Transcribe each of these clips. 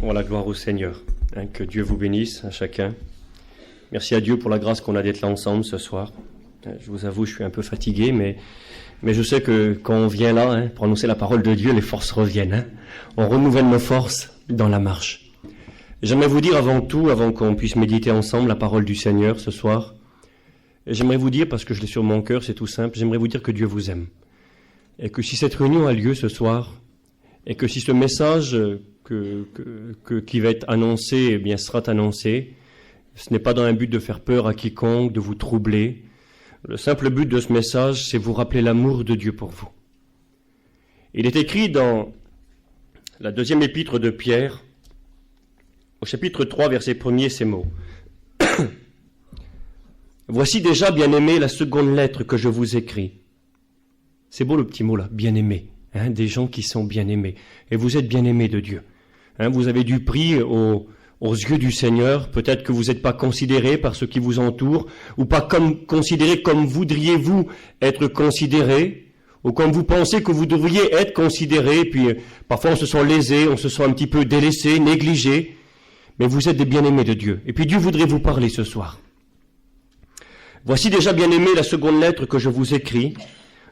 Voilà, gloire au Seigneur. Que Dieu vous bénisse à chacun. Merci à Dieu pour la grâce qu'on a d'être là ensemble ce soir. Je vous avoue, je suis un peu fatigué, mais je sais que quand on vient là, pour annoncer la parole de Dieu, les forces reviennent. On renouvelle nos forces dans la marche. J'aimerais vous dire avant tout, avant qu'on puisse méditer ensemble la parole du Seigneur ce soir, j'aimerais vous dire, parce que je l'ai sur mon cœur, c'est tout simple, j'aimerais vous dire que Dieu vous aime. Et que si cette réunion a lieu ce soir, et que si ce message qui va être annoncé, eh bien, sera annoncé, ce n'est pas dans un but de faire peur à quiconque, de vous troubler. Le simple but de ce message, c'est vous rappeler l'amour de Dieu pour vous. Il est écrit dans la deuxième épître de Pierre, au chapitre 3, verset 1er, ces mots. « Voici déjà, bien-aimés, la seconde lettre que je vous écris. » C'est beau le petit mot là, bien-aimés. Des gens qui sont bien-aimés. Et vous êtes bien-aimés de Dieu. Vous avez du prix aux yeux du Seigneur. Peut-être que vous n'êtes pas considérés par ceux qui vous entourent, ou pas considérés comme voudriez-vous être considérés, ou comme vous pensez que vous devriez être considérés. Puis parfois on se sent lésé, on se sent un petit peu délaissé, négligé. Mais vous êtes des bien-aimés de Dieu. Et puis Dieu voudrait vous parler ce soir. Voici déjà, bien-aimés, la seconde lettre que je vous écris.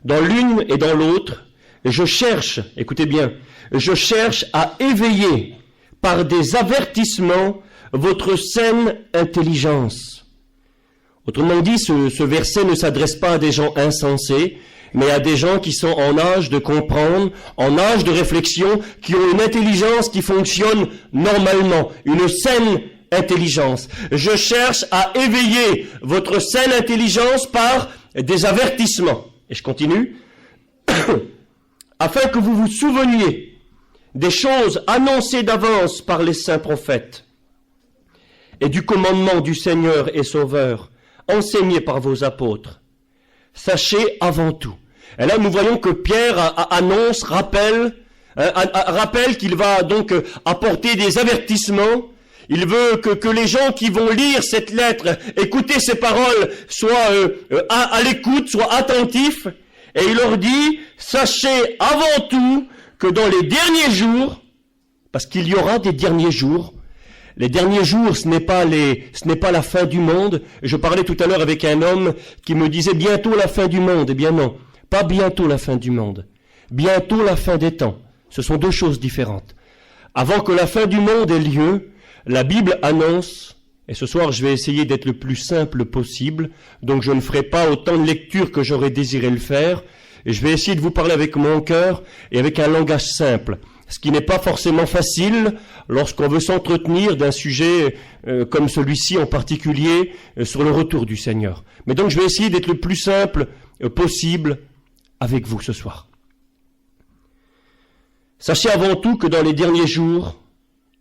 Dans l'une et dans l'autre, je cherche, écoutez bien, je cherche à éveiller par des avertissements votre saine intelligence. Autrement dit, ce verset ne s'adresse pas à des gens insensés, mais à des gens qui sont en âge de comprendre, en âge de réflexion, qui ont une intelligence qui fonctionne normalement, une saine intelligence. Je cherche à éveiller votre saine intelligence par des avertissements. Et je continue. Afin que vous vous souveniez des choses annoncées d'avance par les saints prophètes et du commandement du Seigneur et Sauveur, enseigné par vos apôtres. Sachez avant tout. Et là, nous voyons que Pierre annonce, rappelle qu'il va donc apporter des avertissements. Il veut que les gens qui vont lire cette lettre, écouter ces paroles, soient à l'écoute, soient attentifs. Et il leur dit, sachez avant tout que dans les derniers jours, parce qu'il y aura des derniers jours, les derniers jours, ce n'est pas la fin du monde. Je parlais tout à l'heure avec un homme qui me disait bientôt la fin du monde. Eh bien non, pas bientôt la fin du monde. Bientôt la fin des temps. Ce sont deux choses différentes. Avant que la fin du monde ait lieu, la Bible annonce, et ce soir je vais essayer d'être le plus simple possible, donc je ne ferai pas autant de lectures que j'aurais désiré le faire, et je vais essayer de vous parler avec mon cœur et avec un langage simple, ce qui n'est pas forcément facile lorsqu'on veut s'entretenir d'un sujet comme celui-ci en particulier, sur le retour du Seigneur. Mais donc je vais essayer d'être le plus simple possible avec vous ce soir. Sachez avant tout que dans les derniers jours,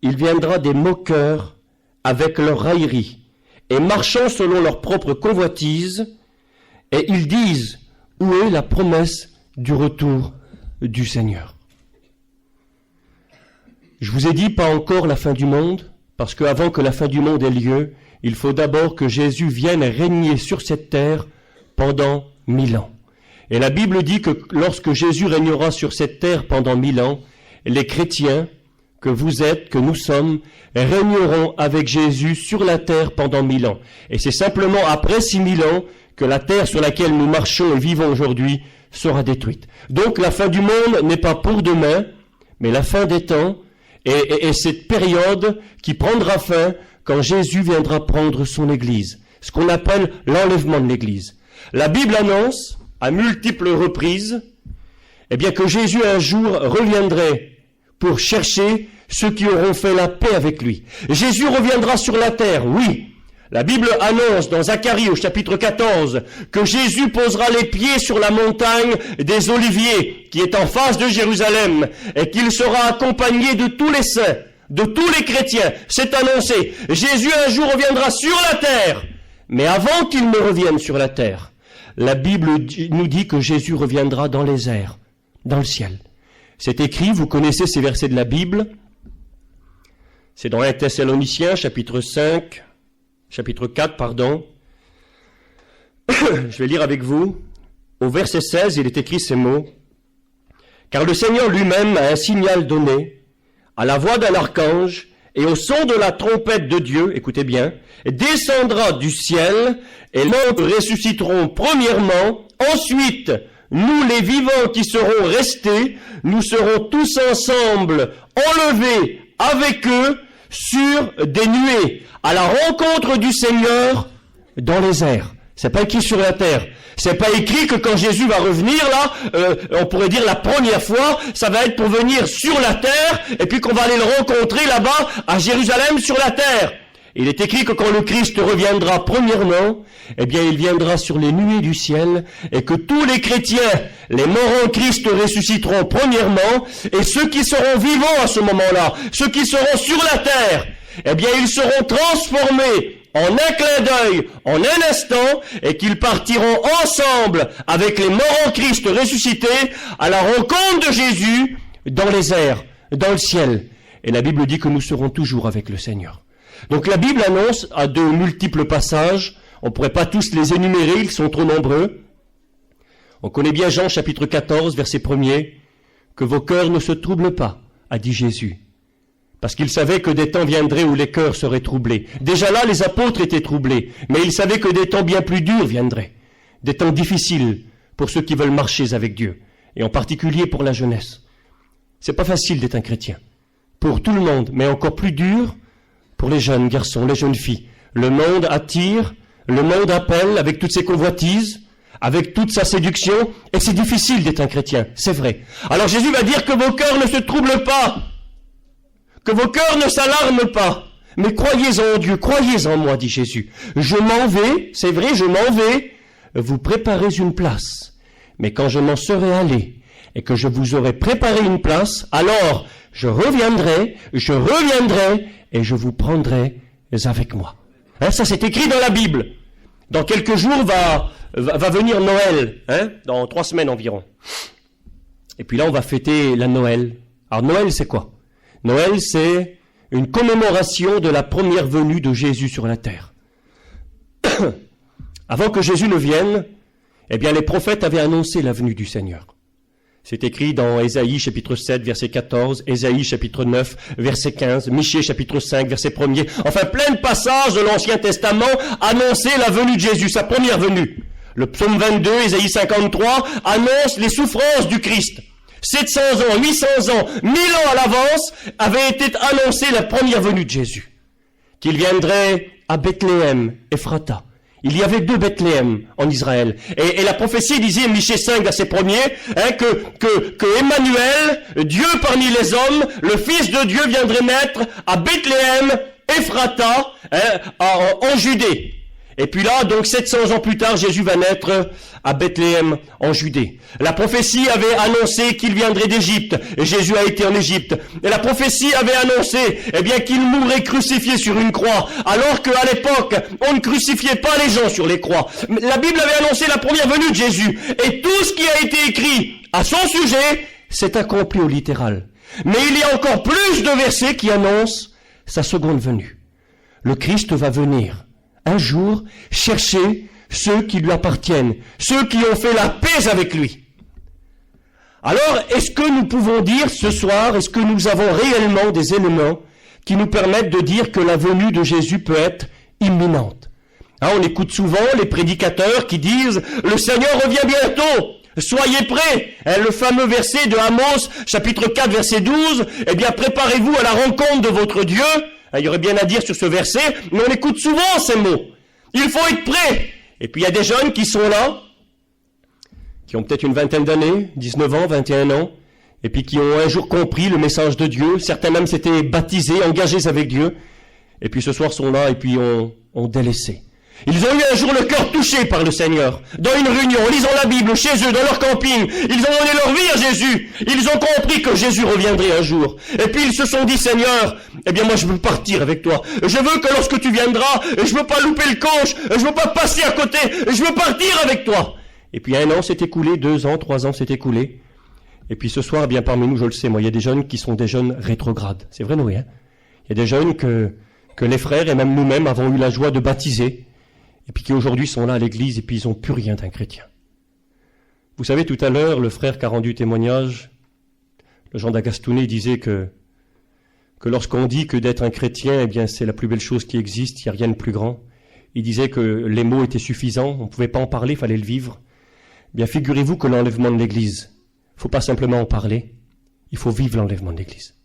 il viendra des moqueurs avec leur raillerie, et marchant selon leur propre convoitise, et ils disent, où est la promesse du retour du Seigneur? Je vous ai dit, pas encore la fin du monde, parce qu'avant que la fin du monde ait lieu, il faut d'abord que Jésus vienne régner sur cette terre pendant 1000 ans. Et la Bible dit que lorsque Jésus régnera sur cette terre pendant 1000 ans, les chrétiens, que vous êtes, que nous sommes, régneront avec Jésus sur la terre pendant 1000 ans. Et c'est simplement après 6000 ans que la terre sur laquelle nous marchons et vivons aujourd'hui sera détruite. Donc la fin du monde n'est pas pour demain, mais la fin des temps et cette période qui prendra fin quand Jésus viendra prendre son Église, ce qu'on appelle l'enlèvement de l'Église. La Bible annonce à multiples reprises bien que Jésus un jour reviendrait pour chercher ceux qui auront fait la paix avec lui. Jésus reviendra sur la terre, oui. La Bible annonce dans Zacharie au chapitre 14 que Jésus posera les pieds sur la montagne des Oliviers qui est en face de Jérusalem et qu'il sera accompagné de tous les saints, de tous les chrétiens. C'est annoncé. Jésus un jour reviendra sur la terre. Mais avant qu'il ne revienne sur la terre, la Bible nous dit que Jésus reviendra dans les airs, dans le ciel. C'est écrit, vous connaissez ces versets de la Bible. C'est dans 1 Thessaloniciens, chapitre 4, pardon. Je vais lire avec vous. Au verset 16, il est écrit ces mots. Car le Seigneur lui-même a un signal donné, à la voix d'un archange, et au son de la trompette de Dieu, écoutez bien, descendra du ciel, et nous ressusciterons premièrement. Ensuite, nous les vivants qui seront restés, nous serons tous ensemble enlevés avec eux sur des nuées, à la rencontre du Seigneur dans les airs. C'est pas écrit sur la terre. C'est pas écrit que quand Jésus va revenir là, on pourrait dire la première fois, ça va être pour venir sur la terre, et puis qu'on va aller le rencontrer là-bas à Jérusalem sur la terre. Il est écrit que quand le Christ reviendra premièrement, eh bien il viendra sur les nuées du ciel, et que tous les chrétiens, les morts en Christ ressusciteront premièrement, et ceux qui seront vivants à ce moment-là, ceux qui seront sur la terre, eh bien ils seront transformés en un clin d'œil, en un instant, et qu'ils partiront ensemble avec les morts en Christ ressuscités à la rencontre de Jésus dans les airs, dans le ciel. Et la Bible dit que nous serons toujours avec le Seigneur. Donc la Bible annonce à de multiples passages, on ne pourrait pas tous les énumérer, ils sont trop nombreux. On connaît bien Jean chapitre 14, verset 1er, « Que vos cœurs ne se troublent pas, a dit Jésus. » Parce qu'il savait que des temps viendraient où les cœurs seraient troublés. Déjà là, les apôtres étaient troublés, mais il savait que des temps bien plus durs viendraient. Des temps difficiles pour ceux qui veulent marcher avec Dieu, et en particulier pour la jeunesse. C'est pas facile d'être un chrétien. Pour tout le monde, mais encore plus dur pour les jeunes garçons, les jeunes filles. Le monde attire, le monde appelle avec toutes ses convoitises, avec toute sa séduction, et c'est difficile d'être un chrétien, c'est vrai. Alors Jésus va dire que vos cœurs ne se troublent pas, que vos cœurs ne s'alarment pas, mais croyez en Dieu, croyez en moi, dit Jésus. Je m'en vais, c'est vrai, je m'en vais, vous préparez une place. Mais quand je m'en serai allé, et que je vous aurai préparé une place, alors je reviendrai, et je vous prendrai avec moi. Hein, ça c'est écrit dans la Bible. Dans quelques jours va venir Noël, dans 3 semaines environ. Et puis là on va fêter la Noël. Alors Noël c'est quoi ? Noël, c'est une commémoration de la première venue de Jésus sur la terre. Avant que Jésus ne vienne, eh bien, les prophètes avaient annoncé la venue du Seigneur. C'est écrit dans Ésaïe chapitre 7, verset 14, Ésaïe chapitre 9, verset 15, Michée chapitre 5, verset 1er. Enfin, plein de passages de l'Ancien Testament annonçaient la venue de Jésus, sa première venue. Le psaume 22, Ésaïe 53, annonce les souffrances du Christ. 700 ans, 800 ans, 1000 ans à l'avance, avait été annoncée la première venue de Jésus. Qu'il viendrait à Bethléem, Ephrata. Il y avait 2 Bethléem en Israël. Et la prophétie disait, Michée 5, verset 1er, que Emmanuel, Dieu parmi les hommes, le Fils de Dieu viendrait naître à Bethléem, Ephrata, en Judée. Et puis là, donc 700 ans plus tard, Jésus va naître à Bethléem, en Judée. La prophétie avait annoncé qu'il viendrait d'Égypte, et Jésus a été en Égypte. Et la prophétie avait annoncé, qu'il mourrait crucifié sur une croix, alors qu'à l'époque, on ne crucifiait pas les gens sur les croix. La Bible avait annoncé la première venue de Jésus, et tout ce qui a été écrit à son sujet s'est accompli au littéral. Mais il y a encore plus de versets qui annoncent sa seconde venue. Le Christ va venir un jour chercher ceux qui lui appartiennent, ceux qui ont fait la paix avec lui. Alors, est-ce que nous pouvons dire ce soir, est-ce que nous avons réellement des éléments qui nous permettent de dire que la venue de Jésus peut être imminente? On écoute souvent les prédicateurs qui disent « Le Seigneur revient bientôt, soyez prêts ». Le fameux verset de Amos, chapitre 4, verset 12, « Préparez-vous à la rencontre de votre Dieu ». Il y aurait bien à dire sur ce verset, mais on écoute souvent ces mots. Il faut être prêt. Et puis il y a des jeunes qui sont là, qui ont peut-être une vingtaine d'années, 19 ans, 21 ans, et puis qui ont un jour compris le message de Dieu. Certains même s'étaient baptisés, engagés avec Dieu, et puis ce soir sont là et puis ont délaissé. Ils ont eu un jour le cœur touché par le Seigneur, dans une réunion, en lisant la Bible, chez eux, dans leur camping. Ils ont donné leur vie à Jésus. Ils ont compris que Jésus reviendrait un jour. Et puis ils se sont dit, Seigneur, moi je veux partir avec toi. Je veux que lorsque tu viendras, je veux pas louper le coche, je veux pas passer à côté, je veux partir avec toi. Et puis 1 an s'est écoulé, 2 ans, 3 ans s'est écoulé. Et puis ce soir, parmi nous, je le sais, moi, il y a des jeunes qui sont des jeunes rétrogrades. C'est vrai, Noé, Il y a des jeunes que les frères et même nous-mêmes avons eu la joie de baptiser. Et puis qui aujourd'hui sont là à l'église et puis ils n'ont plus rien d'un chrétien. Vous savez, tout à l'heure, le frère qui a rendu témoignage, le Jean d'Agastounet, disait que que lorsqu'on dit que d'être un chrétien, eh bien, c'est la plus belle chose qui existe, il n'y a rien de plus grand. Il disait que les mots étaient suffisants, on ne pouvait pas en parler, il fallait le vivre. Eh bien, figurez-vous que l'enlèvement de l'Église, il ne faut pas simplement en parler, il faut vivre l'enlèvement de l'Église.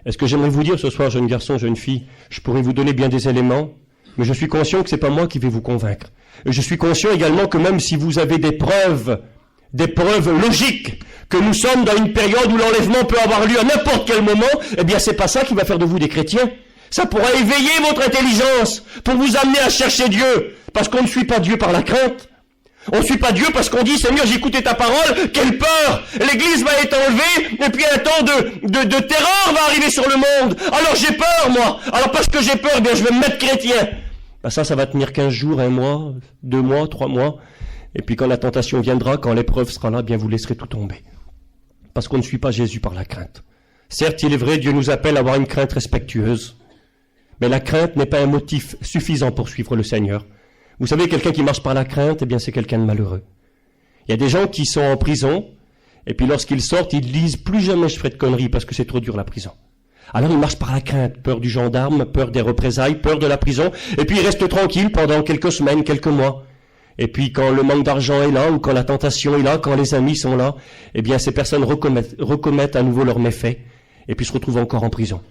Est-ce que j'aimerais vous dire ce soir, jeune garçon, jeune fille, je pourrais vous donner bien des éléments, mais je suis conscient que c'est pas moi qui vais vous convaincre. Et je suis conscient également que même si vous avez des preuves logiques, que nous sommes dans une période où l'enlèvement peut avoir lieu à n'importe quel moment, eh bien c'est pas ça qui va faire de vous des chrétiens. Ça pourra éveiller votre intelligence pour vous amener à chercher Dieu, parce qu'on ne suit pas Dieu par la crainte. On ne suit pas Dieu parce qu'on dit, Seigneur, j'ai écouté ta parole, quelle peur! L'Église va être enlevée, et puis un temps de terreur va arriver sur le monde. Alors j'ai peur, moi. Alors parce que j'ai peur, eh bien je vais me mettre chrétien. Ben ça va tenir 15 jours, 1 mois, 2 mois, 3 mois. Et puis quand la tentation viendra, quand l'épreuve sera là, bien vous laisserez tout tomber. Parce qu'on ne suit pas Jésus par la crainte. Certes, il est vrai, Dieu nous appelle à avoir une crainte respectueuse. Mais la crainte n'est pas un motif suffisant pour suivre le Seigneur. Vous savez, quelqu'un qui marche par la crainte, eh bien c'est quelqu'un de malheureux. Il y a des gens qui sont en prison, et puis lorsqu'ils sortent, ils disent plus jamais je ferai de conneries parce que c'est trop dur la prison. Alors ils marchent par la crainte, peur du gendarme, peur des représailles, peur de la prison, et puis ils restent tranquilles pendant quelques semaines, quelques mois. Et puis quand le manque d'argent est là, ou quand la tentation est là, quand les amis sont là, eh bien ces personnes recommettent à nouveau leurs méfaits, et puis se retrouvent encore en prison.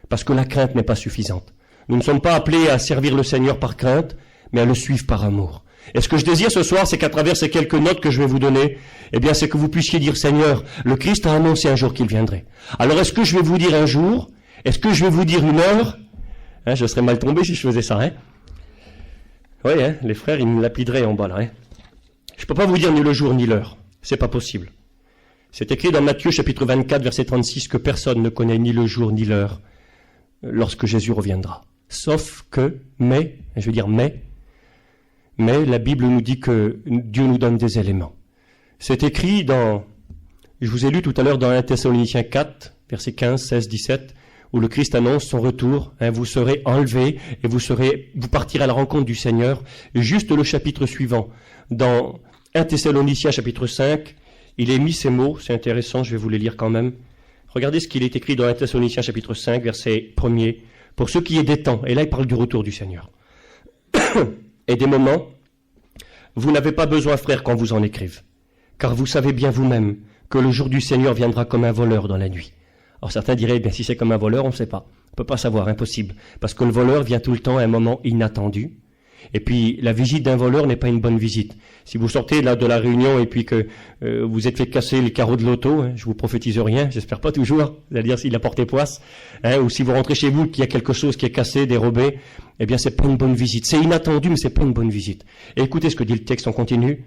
Parce que la crainte n'est pas suffisante. Nous ne sommes pas appelés à servir le Seigneur par crainte, mais à le suivre par amour. Et ce que je désire ce soir, c'est qu'à travers ces quelques notes que je vais vous donner, eh bien c'est que vous puissiez dire, Seigneur, le Christ a annoncé un jour qu'il viendrait. Alors est-ce que je vais vous dire un jour? Est-ce que je vais vous dire une heure? Je serais mal tombé si je faisais ça, Oui, les frères, ils me lapideraient en bas, là, Je ne peux pas vous dire ni le jour ni l'heure. C'est pas possible. C'est écrit dans Matthieu, chapitre 24, verset 36, que personne ne connaît ni le jour ni l'heure lorsque Jésus reviendra. Sauf que, mais, la Bible nous dit que Dieu nous donne des éléments. C'est écrit je vous ai lu tout à l'heure dans 1 Thessaloniciens 4, versets 15, 16, 17, où le Christ annonce son retour, vous serez enlevés et vous partirez à la rencontre du Seigneur. Et juste le chapitre suivant, dans 1 Thessaloniciens chapitre 5, il est mis ces mots, c'est intéressant, je vais vous les lire quand même. Regardez ce qu'il est écrit dans 1 Thessaloniciens chapitre 5, verset 1er. Pour ce qui est des temps, et là il parle du retour du Seigneur, et des moments, vous n'avez pas besoin, frères, qu'on vous en écrive, car vous savez bien vous-même que le jour du Seigneur viendra comme un voleur dans la nuit. Alors certains diraient, bien si c'est comme un voleur, on ne sait pas, on ne peut pas savoir, impossible, parce que le voleur vient tout le temps à un moment inattendu, et puis la visite d'un voleur n'est pas une bonne visite. Si vous sortez là de la réunion et puis que vous êtes fait casser les carreaux de l'auto, je vous prophétise rien, j'espère pas toujours, c'est-à-dire s'il a porté poisse, ou si vous rentrez chez vous qu'il y a quelque chose qui est cassé, dérobé, eh bien c'est pas une bonne visite. C'est inattendu, mais c'est pas une bonne visite. Et écoutez ce que dit le texte, on continue.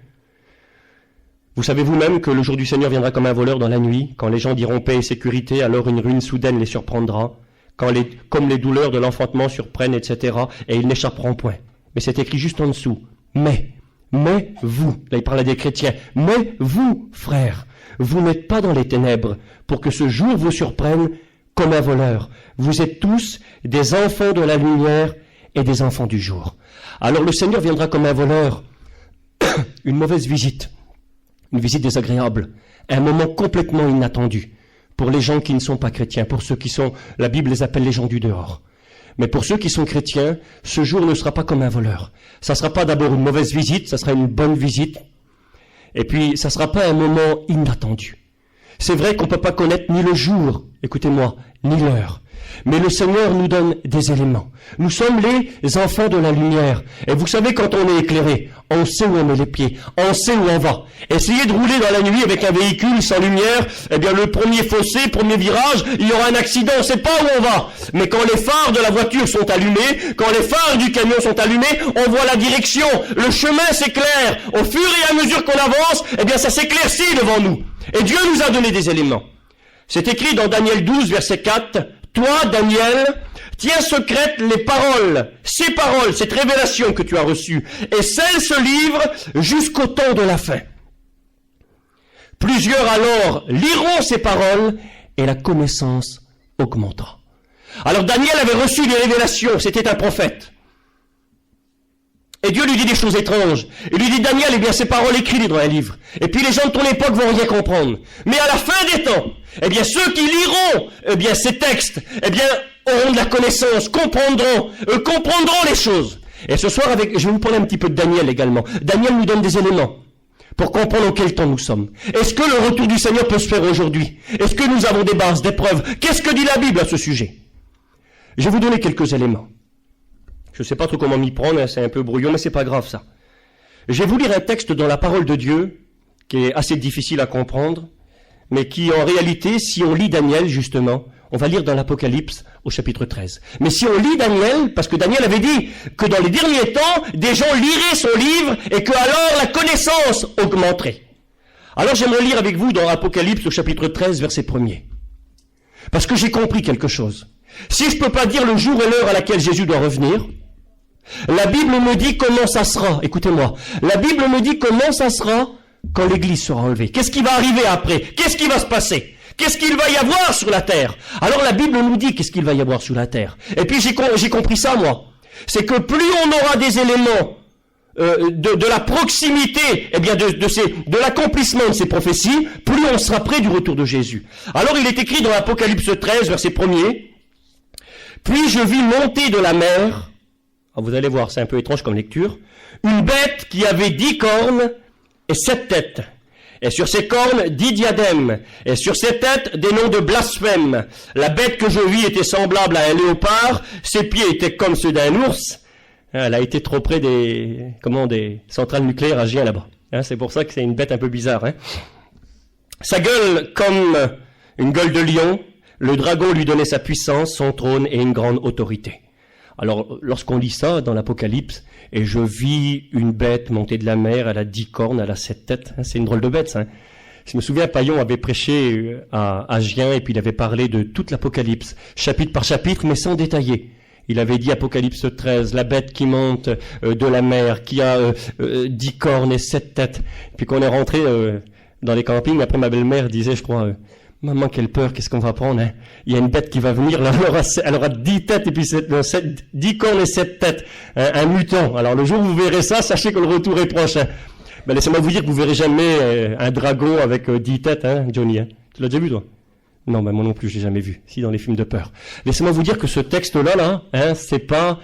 Vous savez vous-même que le jour du Seigneur viendra comme un voleur dans la nuit, quand les gens diront paix et sécurité, alors une ruine soudaine les surprendra, comme les douleurs de l'enfantement surprennent, etc., et ils n'échapperont point. Mais c'est écrit juste en dessous. Mais vous, là il parle à des chrétiens, mais vous, frères, vous n'êtes pas dans les ténèbres pour que ce jour vous surprenne comme un voleur. Vous êtes tous des enfants de la lumière et des enfants du jour. Alors le Seigneur viendra comme un voleur, une mauvaise visite, une visite désagréable, un moment complètement inattendu pour les gens qui ne sont pas chrétiens, pour ceux qui sont, la Bible les appelle les gens du dehors. Mais pour ceux qui sont chrétiens, ce jour ne sera pas comme un voleur. Ça ne sera pas d'abord une mauvaise visite, ça sera une bonne visite. Et puis, ça ne sera pas un moment inattendu. C'est vrai qu'on ne peut pas connaître ni le jour, écoutez-moi, ni l'heure. Mais le Seigneur nous donne des éléments. Nous sommes les enfants de la lumière. Et vous savez, quand on est éclairé, on sait où on met les pieds, on sait où on va. Essayez de rouler dans la nuit avec un véhicule sans lumière, eh bien le premier fossé, premier virage, il y aura un accident, on ne sait pas où on va. Mais quand les phares de la voiture sont allumés, quand les phares du camion sont allumés, on voit la direction, le chemin s'éclaire. Au fur et à mesure qu'on avance, eh bien ça s'éclaircit devant nous. Et Dieu nous a donné des éléments. C'est écrit dans Daniel 12, verset 4, « Toi, Daniel, tiens secrètes les paroles, ces paroles, cette révélation que tu as reçue, et celles se livrent jusqu'au temps de la fin. Plusieurs alors liront ces paroles, et la connaissance augmentera. » Alors Daniel avait reçu des révélations, c'était un prophète. Et Dieu lui dit des choses étranges. Il lui dit, Daniel, eh bien, ces paroles écrites dans un livre. Et puis les gens de ton époque vont rien comprendre. Mais à la fin des temps, eh bien, ceux qui liront, eh bien, ces textes, eh bien, auront de la connaissance, comprendront les choses. Et ce soir, je vais vous parler un petit peu de Daniel également. Daniel nous donne des éléments pour comprendre en quel temps nous sommes. Est-ce que le retour du Seigneur peut se faire aujourd'hui? Est-ce que nous avons des bases, des preuves? Qu'est-ce que dit la Bible à ce sujet? Je vais vous donner quelques éléments. Je ne sais pas trop comment m'y prendre, hein, c'est un peu brouillon, mais c'est pas grave ça. Je vais vous lire un texte dans la parole de Dieu, qui est assez difficile à comprendre, mais qui en réalité, si on lit Daniel justement, on va lire dans l'Apocalypse au chapitre 13. Mais si on lit Daniel, parce que Daniel avait dit que dans les derniers temps, des gens liraient son livre et que alors la connaissance augmenterait. Alors j'aimerais lire avec vous dans l'Apocalypse au chapitre 13, verset 1er. Parce que j'ai compris quelque chose. Si je ne peux pas dire le jour et l'heure à laquelle Jésus doit revenir, la Bible me dit comment ça sera. Écoutez-moi. La Bible me dit comment ça sera quand l'Église sera enlevée. Qu'est-ce qui va arriver après? Qu'est-ce qui va se passer? Qu'est-ce qu'il va y avoir sur la terre? Alors la Bible nous dit qu'est-ce qu'il va y avoir sur la terre. Et puis j'ai compris ça, moi. C'est que plus on aura des éléments de la proximité, eh bien de l'accomplissement de ces prophéties, plus on sera près du retour de Jésus. Alors il est écrit dans l'Apocalypse 13, verset 1er, « Puis je vis monter de la mer... » Vous allez voir, c'est un peu étrange comme lecture. Une bête qui avait 10 cornes et 7 têtes. Et sur ces cornes, 10 diadèmes. Et sur ces têtes, des noms de blasphème. La bête que je vis était semblable à un léopard. Ses pieds étaient comme ceux d'un ours. Elle a été trop près des centrales nucléaires à Gien là-bas. C'est pour ça que c'est une bête un peu bizarre. Sa gueule comme une gueule de lion. Le dragon lui donnait sa puissance, son trône et une grande autorité. Alors, lorsqu'on lit ça dans l'Apocalypse, et je vis une bête monter de la mer, elle a 10 cornes, elle a 7 têtes, c'est une drôle de bête, ça. Je me souviens, Paillon avait prêché à Gien, et puis il avait parlé de toute l'Apocalypse, chapitre par chapitre, mais sans détailler. Il avait dit Apocalypse 13, la bête qui monte de la mer, qui a 10 cornes et 7 têtes. Puis qu'on est rentré dans les campings, après ma belle-mère disait, je crois... Maman, quelle peur, qu'est-ce qu'on va prendre, hein? Il y a une bête qui va venir, là, elle aura 10 têtes et puis 10 cornes et 7 têtes, un mutant. Alors le jour où vous verrez ça, sachez que le retour est proche. Hein. Ben, laissez-moi vous dire que vous verrez jamais un dragon avec 10 têtes, hein, Johnny. Hein. Tu l'as déjà vu, toi? Non, ben moi non plus, je l'ai jamais vu. Si, dans les films de peur. Laissez-moi vous dire que ce texte-là, hein, c'est pas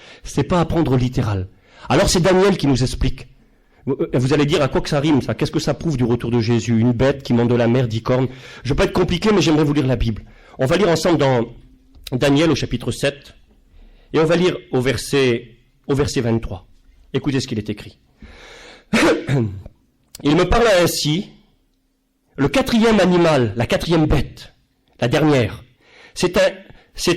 à prendre littéral. Alors c'est Daniel qui nous explique. Vous allez dire à quoi que ça rime, ça? Qu'est-ce que ça prouve du retour de Jésus? Une bête qui monte de la mer, 10 cornes. Je vais pas être compliqué, mais j'aimerais vous lire la Bible. On va lire ensemble dans Daniel au chapitre 7, et on va lire au verset 23. Écoutez ce qu'il est écrit. Il me parla ainsi, le 4e animal, la 4e bête, la dernière, c'est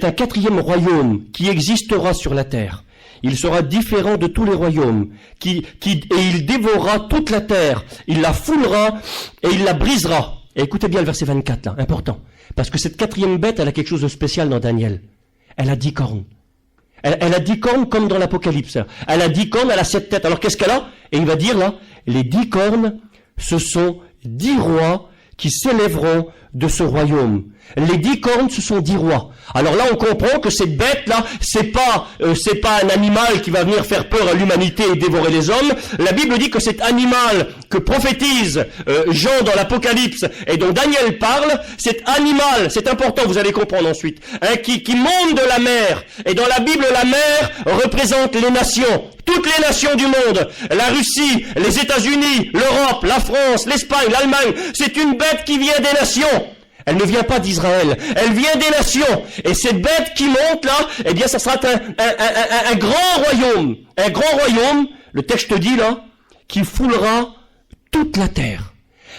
un 4e royaume qui existera sur la terre. Il sera différent de tous les royaumes, et il dévorera toute la terre, il la foulera et il la brisera. Et écoutez bien le verset 24 là, important, parce que cette 4e bête, elle a quelque chose de spécial dans Daniel. Elle a 10 cornes. Elle a 10 cornes comme dans l'Apocalypse. Elle a 10 cornes, elle a 7 têtes. Alors qu'est-ce qu'elle a? Et il va dire là, les 10 cornes, ce sont 10 rois qui s'élèveront de ce royaume. Les 10 cornes, ce sont 10 rois. Alors là, on comprend que cette bête-là, c'est pas un animal qui va venir faire peur à l'humanité et dévorer les hommes. La Bible dit que cet animal que prophétise Jean dans l'Apocalypse et dont Daniel parle, cet animal, c'est important, vous allez comprendre ensuite, hein, qui monte de la mer. Et dans la Bible, la mer représente les nations. Toutes les nations du monde, la Russie, les États-Unis, l'Europe, la France, l'Espagne, l'Allemagne, c'est une bête qui vient des nations. Elle ne vient pas d'Israël, elle vient des nations. Et cette bête qui monte là, eh bien ça sera un grand royaume. Un grand royaume, le texte dit là, qui foulera toute la terre.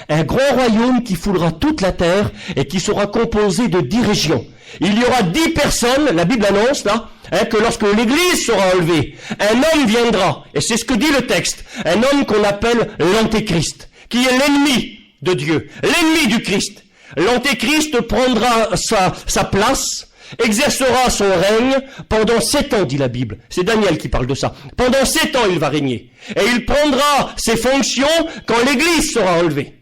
Un grand royaume qui foulera toute la terre et qui sera composé de 10 régions. Il y aura 10 personnes, la Bible annonce là, hein, que lorsque l'Église sera enlevée, un homme viendra, et c'est ce que dit le texte, un homme qu'on appelle l'Antéchrist, qui est l'ennemi de Dieu, l'ennemi du Christ. L'Antéchrist prendra sa place, exercera son règne pendant 7 ans, dit la Bible. C'est Daniel qui parle de ça. Pendant 7 ans, il va régner. Et il prendra ses fonctions quand l'Église sera enlevée.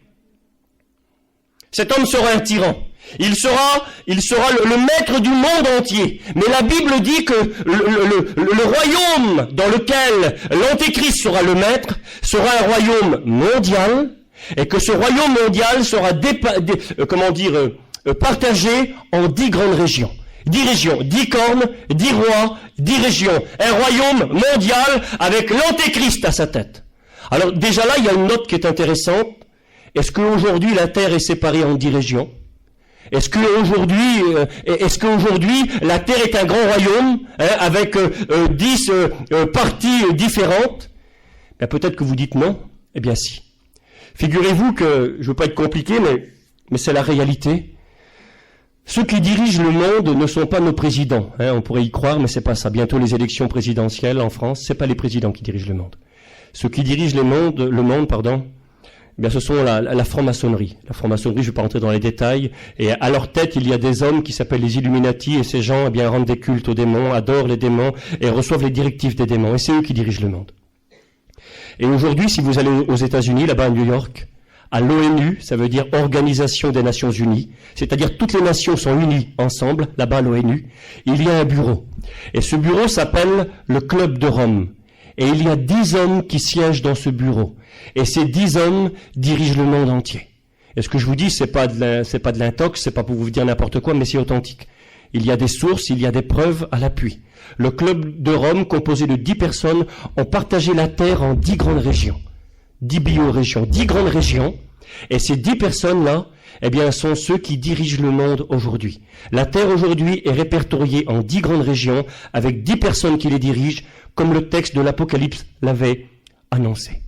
Cet homme sera un tyran. Il sera le maître du monde entier. Mais la Bible dit que le royaume dans lequel l'Antéchrist sera le maître sera un royaume mondial, et que ce royaume mondial sera partagé en 10 grandes régions. 10 régions, 10 cornes, 10 rois, 10 régions. Un royaume mondial avec l'Antéchrist à sa tête. Alors déjà là, il y a une note qui est intéressante. Est-ce qu'aujourd'hui la Terre est séparée en 10 régions ? Est-ce qu'aujourd'hui la Terre est un grand royaume avec 10 parties différentes ? Peut-être que vous dites non. Eh bien si. Figurez-vous que, je ne veux pas être compliqué, mais c'est la réalité. Ceux qui dirigent le monde ne sont pas nos présidents. On pourrait y croire, mais c'est pas ça. Bientôt les élections présidentielles en France, c'est pas les présidents qui dirigent le monde. Ceux qui dirigent le monde, eh bien, ce sont la franc-maçonnerie. La franc-maçonnerie, je ne vais pas rentrer dans les détails. Et à leur tête, il y a des hommes qui s'appellent les Illuminati, et ces gens, eh bien, rendent des cultes aux démons, adorent les démons, et reçoivent les directives des démons. Et c'est eux qui dirigent le monde. Et aujourd'hui, si vous allez aux États-Unis, là-bas à New York, à l'ONU, ça veut dire Organisation des Nations Unies, c'est-à-dire toutes les nations sont unies ensemble, là-bas à l'ONU, il y a un bureau. Et ce bureau s'appelle le Club de Rome. Et il y a 10 hommes qui siègent dans ce bureau. Et ces 10 hommes dirigent le monde entier. Et ce que je vous dis, c'est pas de l'intox, c'est pas pour vous dire n'importe quoi, mais c'est authentique. Il y a des sources, il y a des preuves à l'appui. Le Club de Rome, composé de 10 personnes, ont partagé la Terre en 10 grandes régions. 10 biorégions, 10 grandes régions, et ces 10 personnes-là, eh bien, sont ceux qui dirigent le monde aujourd'hui. La Terre aujourd'hui est répertoriée en 10 grandes régions, avec 10 personnes qui les dirigent, comme le texte de l'Apocalypse l'avait annoncé.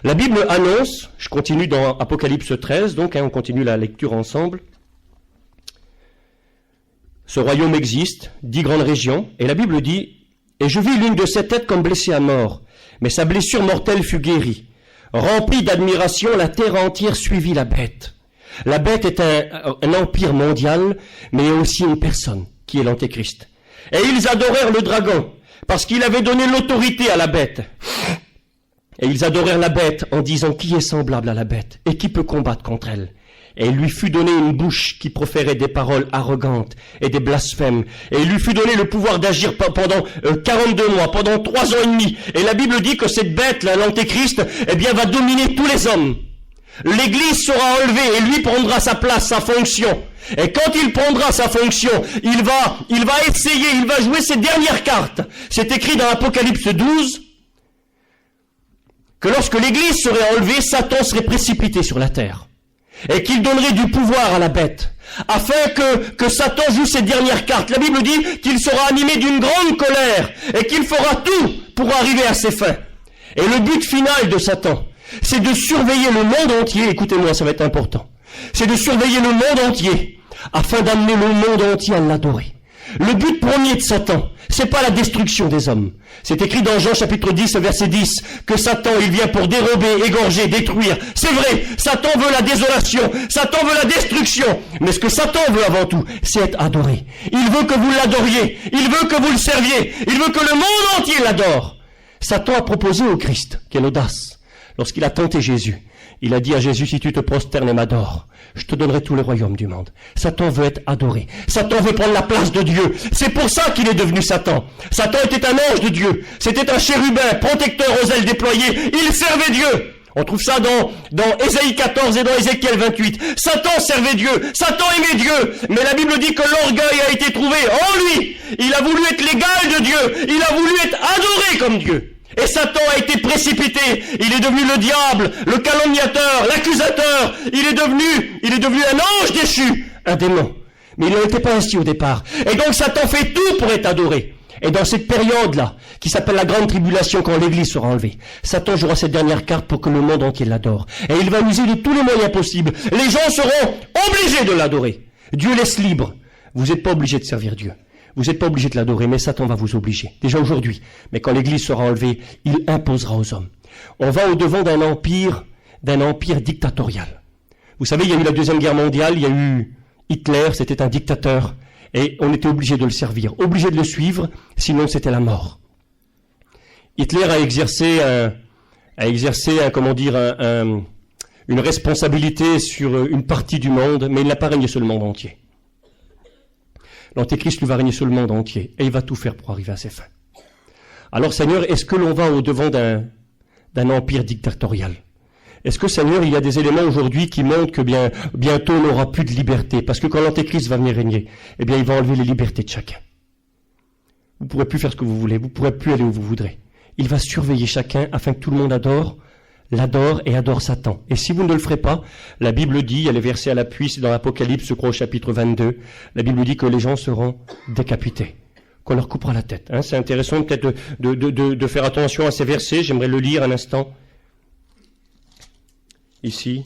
La Bible annonce, je continue dans Apocalypse 13, donc on continue la lecture ensemble. Ce royaume existe, 10 grandes régions, et la Bible dit, « Et je vis l'une de ces têtes comme blessée à mort, mais sa blessure mortelle fut guérie. Remplie d'admiration, la terre entière suivit la bête. La bête est un empire mondial, mais aussi une personne, qui est l'Antéchrist. Et ils adorèrent le dragon, parce qu'il avait donné l'autorité à la bête. Et ils adorèrent la bête en disant, qui est semblable à la bête, et qui peut combattre contre elle? Et il lui fut donné une bouche qui proférait des paroles arrogantes et des blasphèmes. Et il lui fut donné le pouvoir d'agir pendant 42 mois, pendant 3 ans et demi. Et la Bible dit que cette bête, là, l'Antéchrist, eh bien, va dominer tous les hommes. L'Église sera enlevée et lui prendra sa place, sa fonction. Et quand il prendra sa fonction, il va essayer, il va jouer ses dernières cartes. C'est écrit dans Apocalypse 12 que lorsque l'Église serait enlevée, Satan serait précipité sur la terre. Et qu'il donnerait du pouvoir à la bête, afin que Satan joue ses dernières cartes. La Bible dit qu'il sera animé d'une grande colère, et qu'il fera tout pour arriver à ses fins. Et le but final de Satan, c'est de surveiller le monde entier, écoutez-moi, ça va être important, c'est de surveiller le monde entier, afin d'amener le monde entier à l'adorer. Le but premier de Satan, c'est pas la destruction des hommes. C'est écrit dans Jean chapitre 10, verset 10, que Satan, il vient pour dérober, égorger, détruire. C'est vrai, Satan veut la désolation, Satan veut la destruction. Mais ce que Satan veut avant tout, c'est être adoré. Il veut que vous l'adoriez, il veut que vous le serviez, il veut que le monde entier l'adore. Satan a proposé au Christ, quelle audace, lorsqu'il a tenté Jésus. Il a dit à Jésus, si tu te prosternes et m'adores, je te donnerai tout le royaume du monde. Satan veut être adoré. Satan veut prendre la place de Dieu. C'est pour ça qu'il est devenu Satan. Satan était un ange de Dieu. C'était un chérubin, protecteur aux ailes déployées. Il servait Dieu. On trouve ça dans Ésaïe 14 et dans Ézéchiel 28. Satan servait Dieu. Satan aimait Dieu. Mais la Bible dit que l'orgueil a été trouvé en lui. Il a voulu être l'égal de Dieu. Il a voulu être adoré comme Dieu. Et Satan a été précipité, il est devenu le diable, le calomniateur, l'accusateur, il est devenu un ange déchu, un démon. Mais il n'en était pas ainsi au départ. Et donc Satan fait tout pour être adoré. Et dans cette période-là, qui s'appelle la grande tribulation, quand l'Église sera enlevée, Satan jouera cette dernière carte pour que le monde entier l'adore. Et il va user de tous les moyens possibles. Les gens seront obligés de l'adorer. Dieu laisse libre. Vous n'êtes pas obligés de servir Dieu. Vous n'êtes pas obligé de l'adorer, mais Satan va vous obliger. Déjà aujourd'hui. Mais quand l'Église sera enlevée, il imposera aux hommes. On va au-devant d'un empire dictatorial. Vous savez, il y a eu la Deuxième Guerre mondiale, il y a eu Hitler, c'était un dictateur, et on était obligé de le servir, obligé de le suivre, sinon c'était la mort. Hitler a exercé une responsabilité sur une partie du monde, mais il n'a pas régné sur le monde entier. L'Antéchrist lui va régner sur le monde entier, et il va tout faire pour arriver à ses fins. Alors Seigneur, est-ce que l'on va au-devant d'un empire dictatorial? Est-ce que Seigneur, il y a des éléments aujourd'hui qui montrent que bientôt on n'aura plus de liberté? Parce que quand l'Antéchrist va venir régner, eh bien il va enlever les libertés de chacun. Vous ne pourrez plus faire ce que vous voulez, vous ne pourrez plus aller où vous voudrez. Il va surveiller chacun afin que tout le monde l'adore et adore Satan. Et si vous ne le ferez pas, la Bible dit, il y a les versets à l'appui, c'est dans l'Apocalypse, je crois au chapitre 22, la Bible dit que les gens seront décapités, qu'on leur coupera la tête. C'est intéressant peut-être de faire attention à ces versets, j'aimerais le lire un instant. Ici,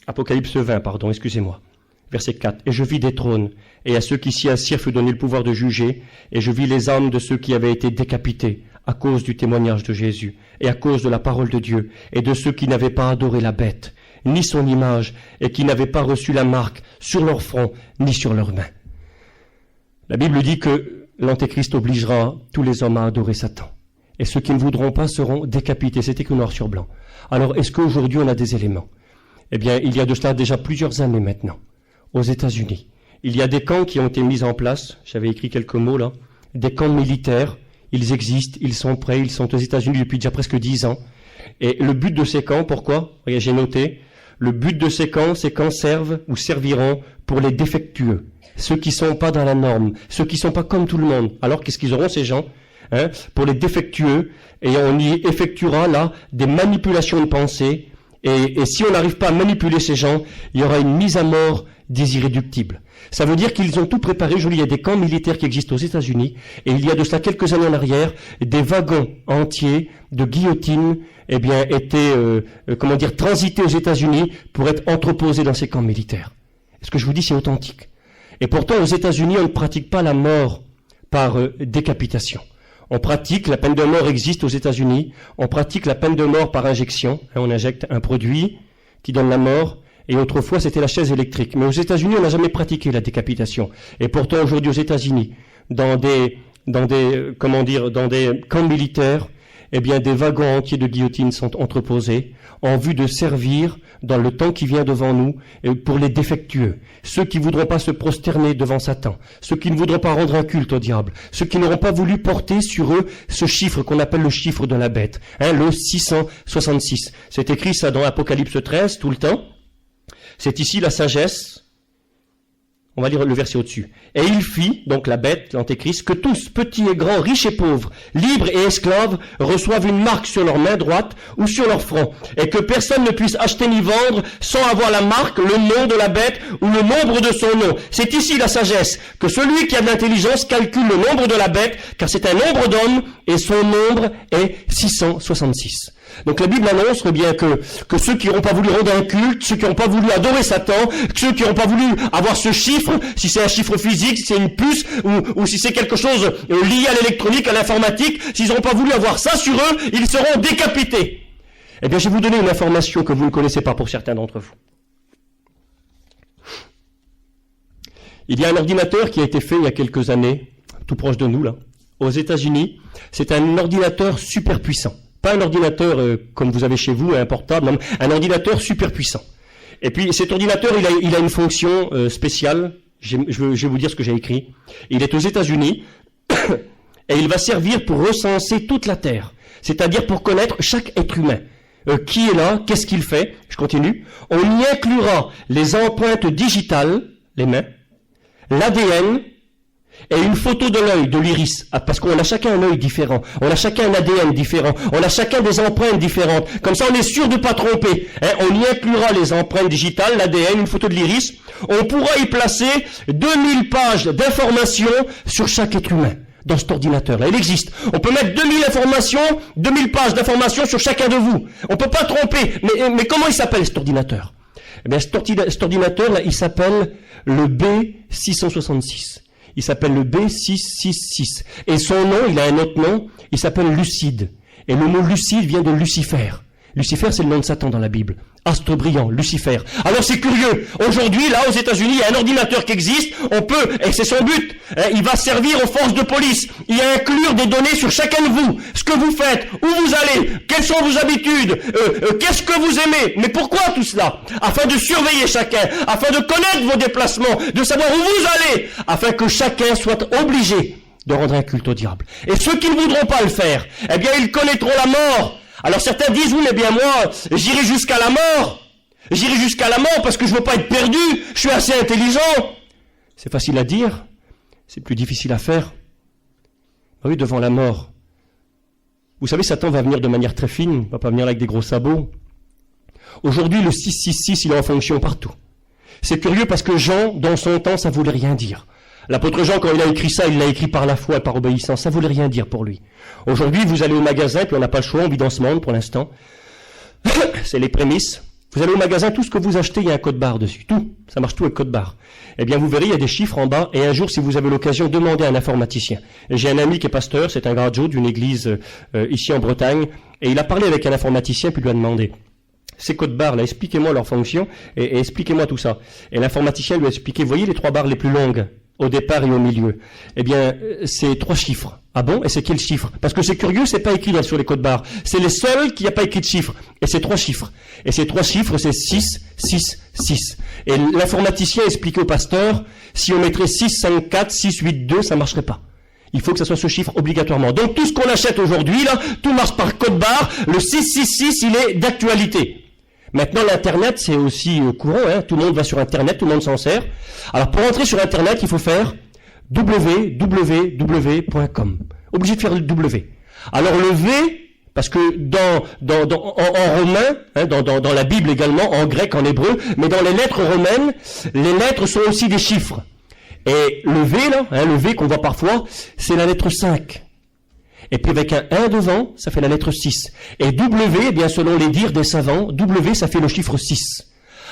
Apocalypse 20, excusez-moi. Verset 4. « Et je vis des trônes, et à ceux qui s'y assirent fut donné le pouvoir de juger, et je vis les âmes de ceux qui avaient été décapités à cause du témoignage de Jésus, et à cause de la parole de Dieu, et de ceux qui n'avaient pas adoré la bête, ni son image, et qui n'avaient pas reçu la marque sur leur front, ni sur leurs mains. » La Bible dit que l'Antéchrist obligera tous les hommes à adorer Satan. Et ceux qui ne voudront pas seront décapités. C'est écrit noir sur blanc. Alors, est-ce qu'aujourd'hui on a des éléments? Eh bien, il y a de cela déjà plusieurs années maintenant, aux États-Unis. Il y a des camps qui ont été mis en place, j'avais écrit quelques mots là, des camps militaires, ils existent, ils sont prêts, ils sont aux États-Unis depuis déjà presque 10 ans. Et le but de ces camps, pourquoi? Regardez, j'ai noté, le but de ces camps servent ou serviront pour les défectueux, ceux qui ne sont pas dans la norme, ceux qui ne sont pas comme tout le monde. Alors qu'est-ce qu'ils auront ces gens? Pour les défectueux, et on y effectuera là des manipulations de pensée, et si on n'arrive pas à manipuler ces gens, il y aura une mise à mort des irréductibles. Ça veut dire qu'ils ont tout préparé. Aujourd'hui, il y a des camps militaires qui existent aux États-Unis, et il y a de cela quelques années en arrière, des wagons entiers de guillotines, étaient, transités aux États-Unis pour être entreposés dans ces camps militaires. Ce que je vous dis, c'est authentique. Et pourtant, aux États-Unis, on ne pratique pas la mort par décapitation. On pratique, la peine de mort existe aux États-Unis, on pratique la peine de mort par injection. On injecte un produit qui donne la mort, et autrefois c'était la chaise électrique. Mais aux États-Unis, on n'a jamais pratiqué la décapitation. Et pourtant, aujourd'hui aux États-Unis, dans des camps militaires, des wagons entiers de guillotines sont entreposés en vue de servir dans le temps qui vient devant nous pour les défectueux, ceux qui ne voudront pas se prosterner devant Satan, ceux qui ne voudront pas rendre un culte au diable, ceux qui n'auront pas voulu porter sur eux ce chiffre qu'on appelle le chiffre de la bête, le 666. C'est écrit ça dans Apocalypse 13 tout le temps. C'est ici la sagesse. On va lire le verset au-dessus. Et il fit, donc la bête, l'Antéchrist, que tous, petits et grands, riches et pauvres, libres et esclaves, reçoivent une marque sur leur main droite ou sur leur front, et que personne ne puisse acheter ni vendre sans avoir la marque, le nom de la bête ou le nombre de son nom. C'est ici la sagesse, que celui qui a de l'intelligence calcule le nombre de la bête, car c'est un nombre d'hommes, et son nombre est 666. Donc la Bible annonce bien que ceux qui n'auront pas voulu rendre un culte, ceux qui n'ont pas voulu adorer Satan, ceux qui n'ont pas voulu avoir ce chiffre, si c'est un chiffre physique, si c'est une puce, ou si c'est quelque chose lié à l'électronique, à l'informatique, s'ils n'auront pas voulu avoir ça sur eux, ils seront décapités. Eh bien, je vais vous donner une information que vous ne connaissez pas pour certains d'entre vous. Il y a un ordinateur qui a été fait il y a quelques années, tout proche de nous là, aux États-Unis. C'est un ordinateur super puissant. Pas un ordinateur comme vous avez chez vous, un portable, non, un ordinateur super puissant. Et puis cet ordinateur, il a une fonction spéciale. Je vais vous dire ce que j'ai écrit. Il est aux États-Unis et il va servir pour recenser toute la Terre, c'est-à-dire pour connaître chaque être humain. Qui est là, qu'est-ce qu'il fait? Je continue. On y inclura les empreintes digitales, les mains, l'ADN, et une photo de l'œil, de l'iris, parce qu'on a chacun un œil différent, on a chacun un ADN différent, on a chacun des empreintes différentes. Comme ça, on est sûr de ne pas tromper. On y inclura les empreintes digitales, l'ADN, une photo de l'iris. On pourra y placer 2000 pages d'informations sur chaque être humain dans cet ordinateur-là. Il existe. On peut mettre 2000 pages d'informations sur chacun de vous. On ne peut pas tromper. Mais comment il s'appelle cet ordinateur? Eh bien, cet ordinateur-là, il s'appelle le B666. Il s'appelle le B666. Et son nom, il a un autre nom, il s'appelle Lucide. Et le mot Lucide vient de Lucifer. Lucifer, c'est le nom de Satan dans la Bible. Astre brillant, Lucifer. Alors c'est curieux. Aujourd'hui, là, aux États-Unis, il y a un ordinateur qui existe. On peut, et c'est son but, il va servir aux forces de police. Il y a inclure des données sur chacun de vous. Ce que vous faites, où vous allez, quelles sont vos habitudes, qu'est-ce que vous aimez. Mais pourquoi tout cela? Afin de surveiller chacun, afin de connaître vos déplacements, de savoir où vous allez, afin que chacun soit obligé de rendre un culte au diable. Et ceux qui ne voudront pas le faire, eh bien, ils connaîtront la mort. Alors certains disent, oui, mais bien moi, j'irai jusqu'à la mort. J'irai jusqu'à la mort parce que je ne veux pas être perdu, je suis assez intelligent. C'est facile à dire, c'est plus difficile à faire. Oui, devant la mort. Vous savez, Satan va venir de manière très fine, il ne va pas venir là avec des gros sabots. Aujourd'hui, le 666, il est en fonction partout. C'est curieux parce que Jean, dans son temps, ça ne voulait rien dire. L'apôtre Jean, quand il a écrit ça, il l'a écrit par la foi et par obéissance. Ça ne voulait rien dire pour lui. Aujourd'hui, vous allez au magasin, puis on n'a pas le choix, on vit dans ce monde pour l'instant. C'est les prémices. Vous allez au magasin, tout ce que vous achetez, il y a un code barre dessus. Tout. Ça marche tout avec code barre. Eh bien, vous verrez, il y a des chiffres en bas. Et un jour, si vous avez l'occasion, demandez à un informaticien. J'ai un ami qui est pasteur, c'est un gradué d'une église ici en Bretagne. Et il a parlé avec un informaticien, puis lui a demandé, ces codes barres là, expliquez-moi leur fonction et expliquez-moi tout ça. Et l'informaticien lui a expliqué, voyez les 3 barres les plus longues au départ et au milieu. Eh bien, c'est 3 chiffres. Ah bon? Et c'est quel chiffre? Parce que c'est curieux, c'est pas écrit là sur les codes barres. C'est les seuls qui n'y a pas écrit de chiffres. Et c'est 3 chiffres. Et ces 3 chiffres, c'est 6, 6, 6. Et l'informaticien expliquait au pasteur, si on mettrait 6, 5, 4, 6, 8, 2, ça marcherait pas. Il faut que ça soit ce chiffre obligatoirement. Donc tout ce qu'on achète aujourd'hui, là, tout marche par code barre. Le 666, il est d'actualité. Maintenant, l'Internet, c'est aussi courant, hein. Tout le monde va sur Internet, tout le monde s'en sert. Alors, pour entrer sur Internet, il faut faire www.com. Obligé de faire le W. Alors, le V, parce que en romain, hein, dans la Bible également, en grec, en hébreu, mais dans les lettres romaines, les lettres sont aussi des chiffres. Et le V, là, hein, le V qu'on voit parfois, c'est la lettre 5. Et puis avec un 1 devant, ça fait la lettre 6. Et W, eh bien selon les dires des savants, W, ça fait le chiffre 6.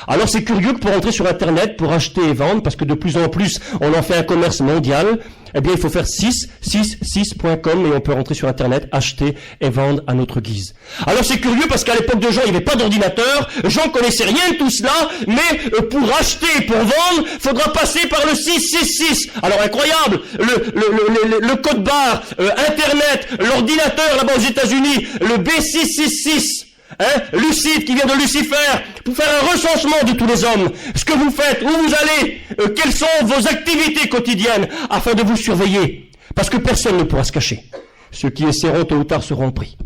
Alors c'est curieux que pour entrer sur Internet, pour acheter et vendre, parce que de plus en plus, on en fait un commerce mondial, eh bien il faut faire 666.com et on peut rentrer sur Internet, acheter et vendre à notre guise. Alors c'est curieux parce qu'à l'époque de Jean, il n'y avait pas d'ordinateur, Jean connaissait rien de tout cela, mais pour acheter et pour vendre, il faudra passer par le 666. Alors incroyable, le code barre, Internet, l'ordinateur là-bas aux États-Unis, le B666. Hein, Lucide qui vient de Lucifer, pour faire un recensement de tous les hommes, ce que vous faites, où vous allez, quelles sont vos activités quotidiennes, afin de vous surveiller, parce que personne ne pourra se cacher. Ceux qui essaieront tôt ou tard seront pris.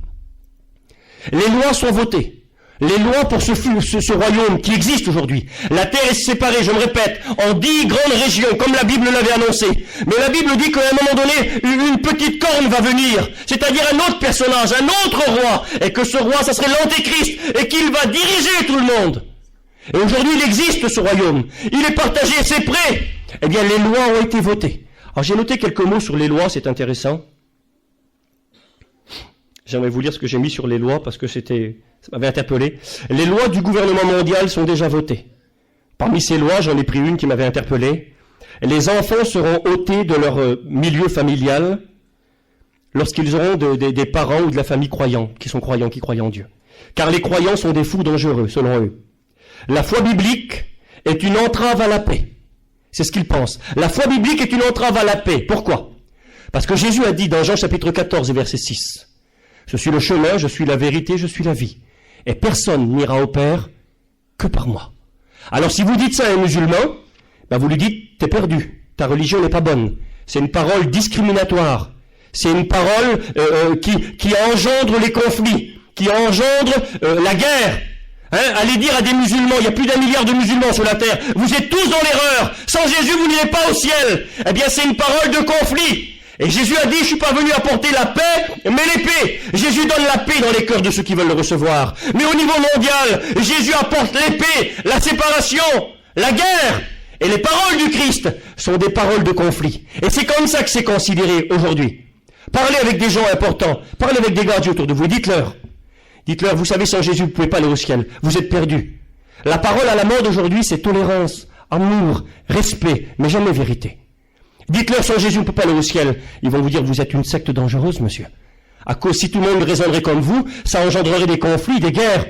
Les lois sont votées. Les lois pour ce royaume qui existe aujourd'hui. La terre est séparée, je me répète, en 10 grandes régions, comme la Bible l'avait annoncé. Mais la Bible dit qu'à un moment donné, une petite corne va venir, c'est-à-dire un autre personnage, un autre roi, et que ce roi, ça serait l'Antéchrist, et qu'il va diriger tout le monde. Et aujourd'hui, il existe ce royaume. Il est partagé, c'est prêt. Eh bien, les lois ont été votées. Alors, j'ai noté quelques mots sur les lois, c'est intéressant. J'aimerais vous lire ce que j'ai mis sur les lois, parce que ça m'avait interpellé. Les lois du gouvernement mondial sont déjà votées. Parmi ces lois, j'en ai pris une qui m'avait interpellé. Les enfants seront ôtés de leur milieu familial lorsqu'ils auront des parents ou de la famille croyants, qui croient en Dieu. Car les croyants sont des fous dangereux, selon eux. La foi biblique est une entrave à la paix. C'est ce qu'ils pensent. La foi biblique est une entrave à la paix. Pourquoi? Parce que Jésus a dit dans Jean chapitre 14 et verset 6, « Je suis le chemin, je suis la vérité, je suis la vie. Et personne n'ira au Père que par moi. » Alors si vous dites ça à un musulman, vous lui dites, t'es perdu, ta religion n'est pas bonne. C'est une parole discriminatoire. C'est une parole qui engendre les conflits, qui engendre la guerre. Allez dire à des musulmans, il y a plus d'1 milliard de musulmans sur la terre, vous êtes tous dans l'erreur, sans Jésus vous n'irez pas au ciel. Eh bien c'est une parole de conflit. Et Jésus a dit, je suis pas venu apporter la paix, mais l'épée. Jésus donne la paix dans les cœurs de ceux qui veulent le recevoir. Mais au niveau mondial, Jésus apporte l'épée, la séparation, la guerre. Et les paroles du Christ sont des paroles de conflit. Et c'est comme ça que c'est considéré aujourd'hui. Parlez avec des gens importants, parlez avec des gardiens autour de vous, dites-leur, vous savez, sans Jésus, vous ne pouvez pas aller au ciel, vous êtes perdus. La parole à la mode aujourd'hui, c'est tolérance, amour, respect, mais jamais vérité. Dites-leur, sans Jésus, on ne peut pas aller au ciel. Ils vont vous dire, vous êtes une secte dangereuse, monsieur. À cause, si tout le monde raisonnerait comme vous, ça engendrerait des conflits, des guerres.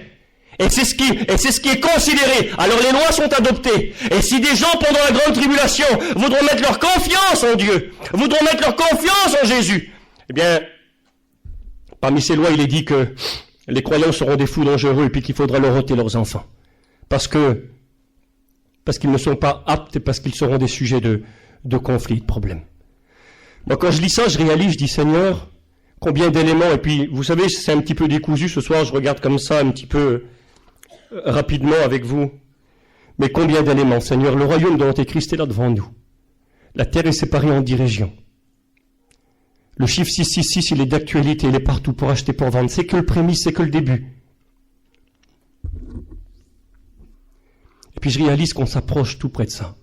Et c'est ce qui est considéré. Alors les lois sont adoptées. Et si des gens pendant la grande tribulation voudront mettre leur confiance en Dieu, voudront mettre leur confiance en Jésus, eh bien, parmi ces lois, il est dit que les croyants seront des fous dangereux et puis qu'il faudra leur ôter leurs enfants. Parce qu'ils ne sont pas aptes et parce qu'ils seront des sujets de conflits, de problèmes. Moi, quand je lis ça, je réalise, je dis, Seigneur, combien d'éléments, et puis, vous savez, c'est un petit peu décousu ce soir, je regarde comme ça, un petit peu rapidement avec vous. Mais combien d'éléments, Seigneur, le royaume de l'Antéchrist est là devant nous. La terre est séparée en 10 régions. Le chiffre 666, il est d'actualité, il est partout pour acheter, pour vendre. C'est que le prémisse, c'est que le début. Et puis je réalise qu'on s'approche tout près de ça.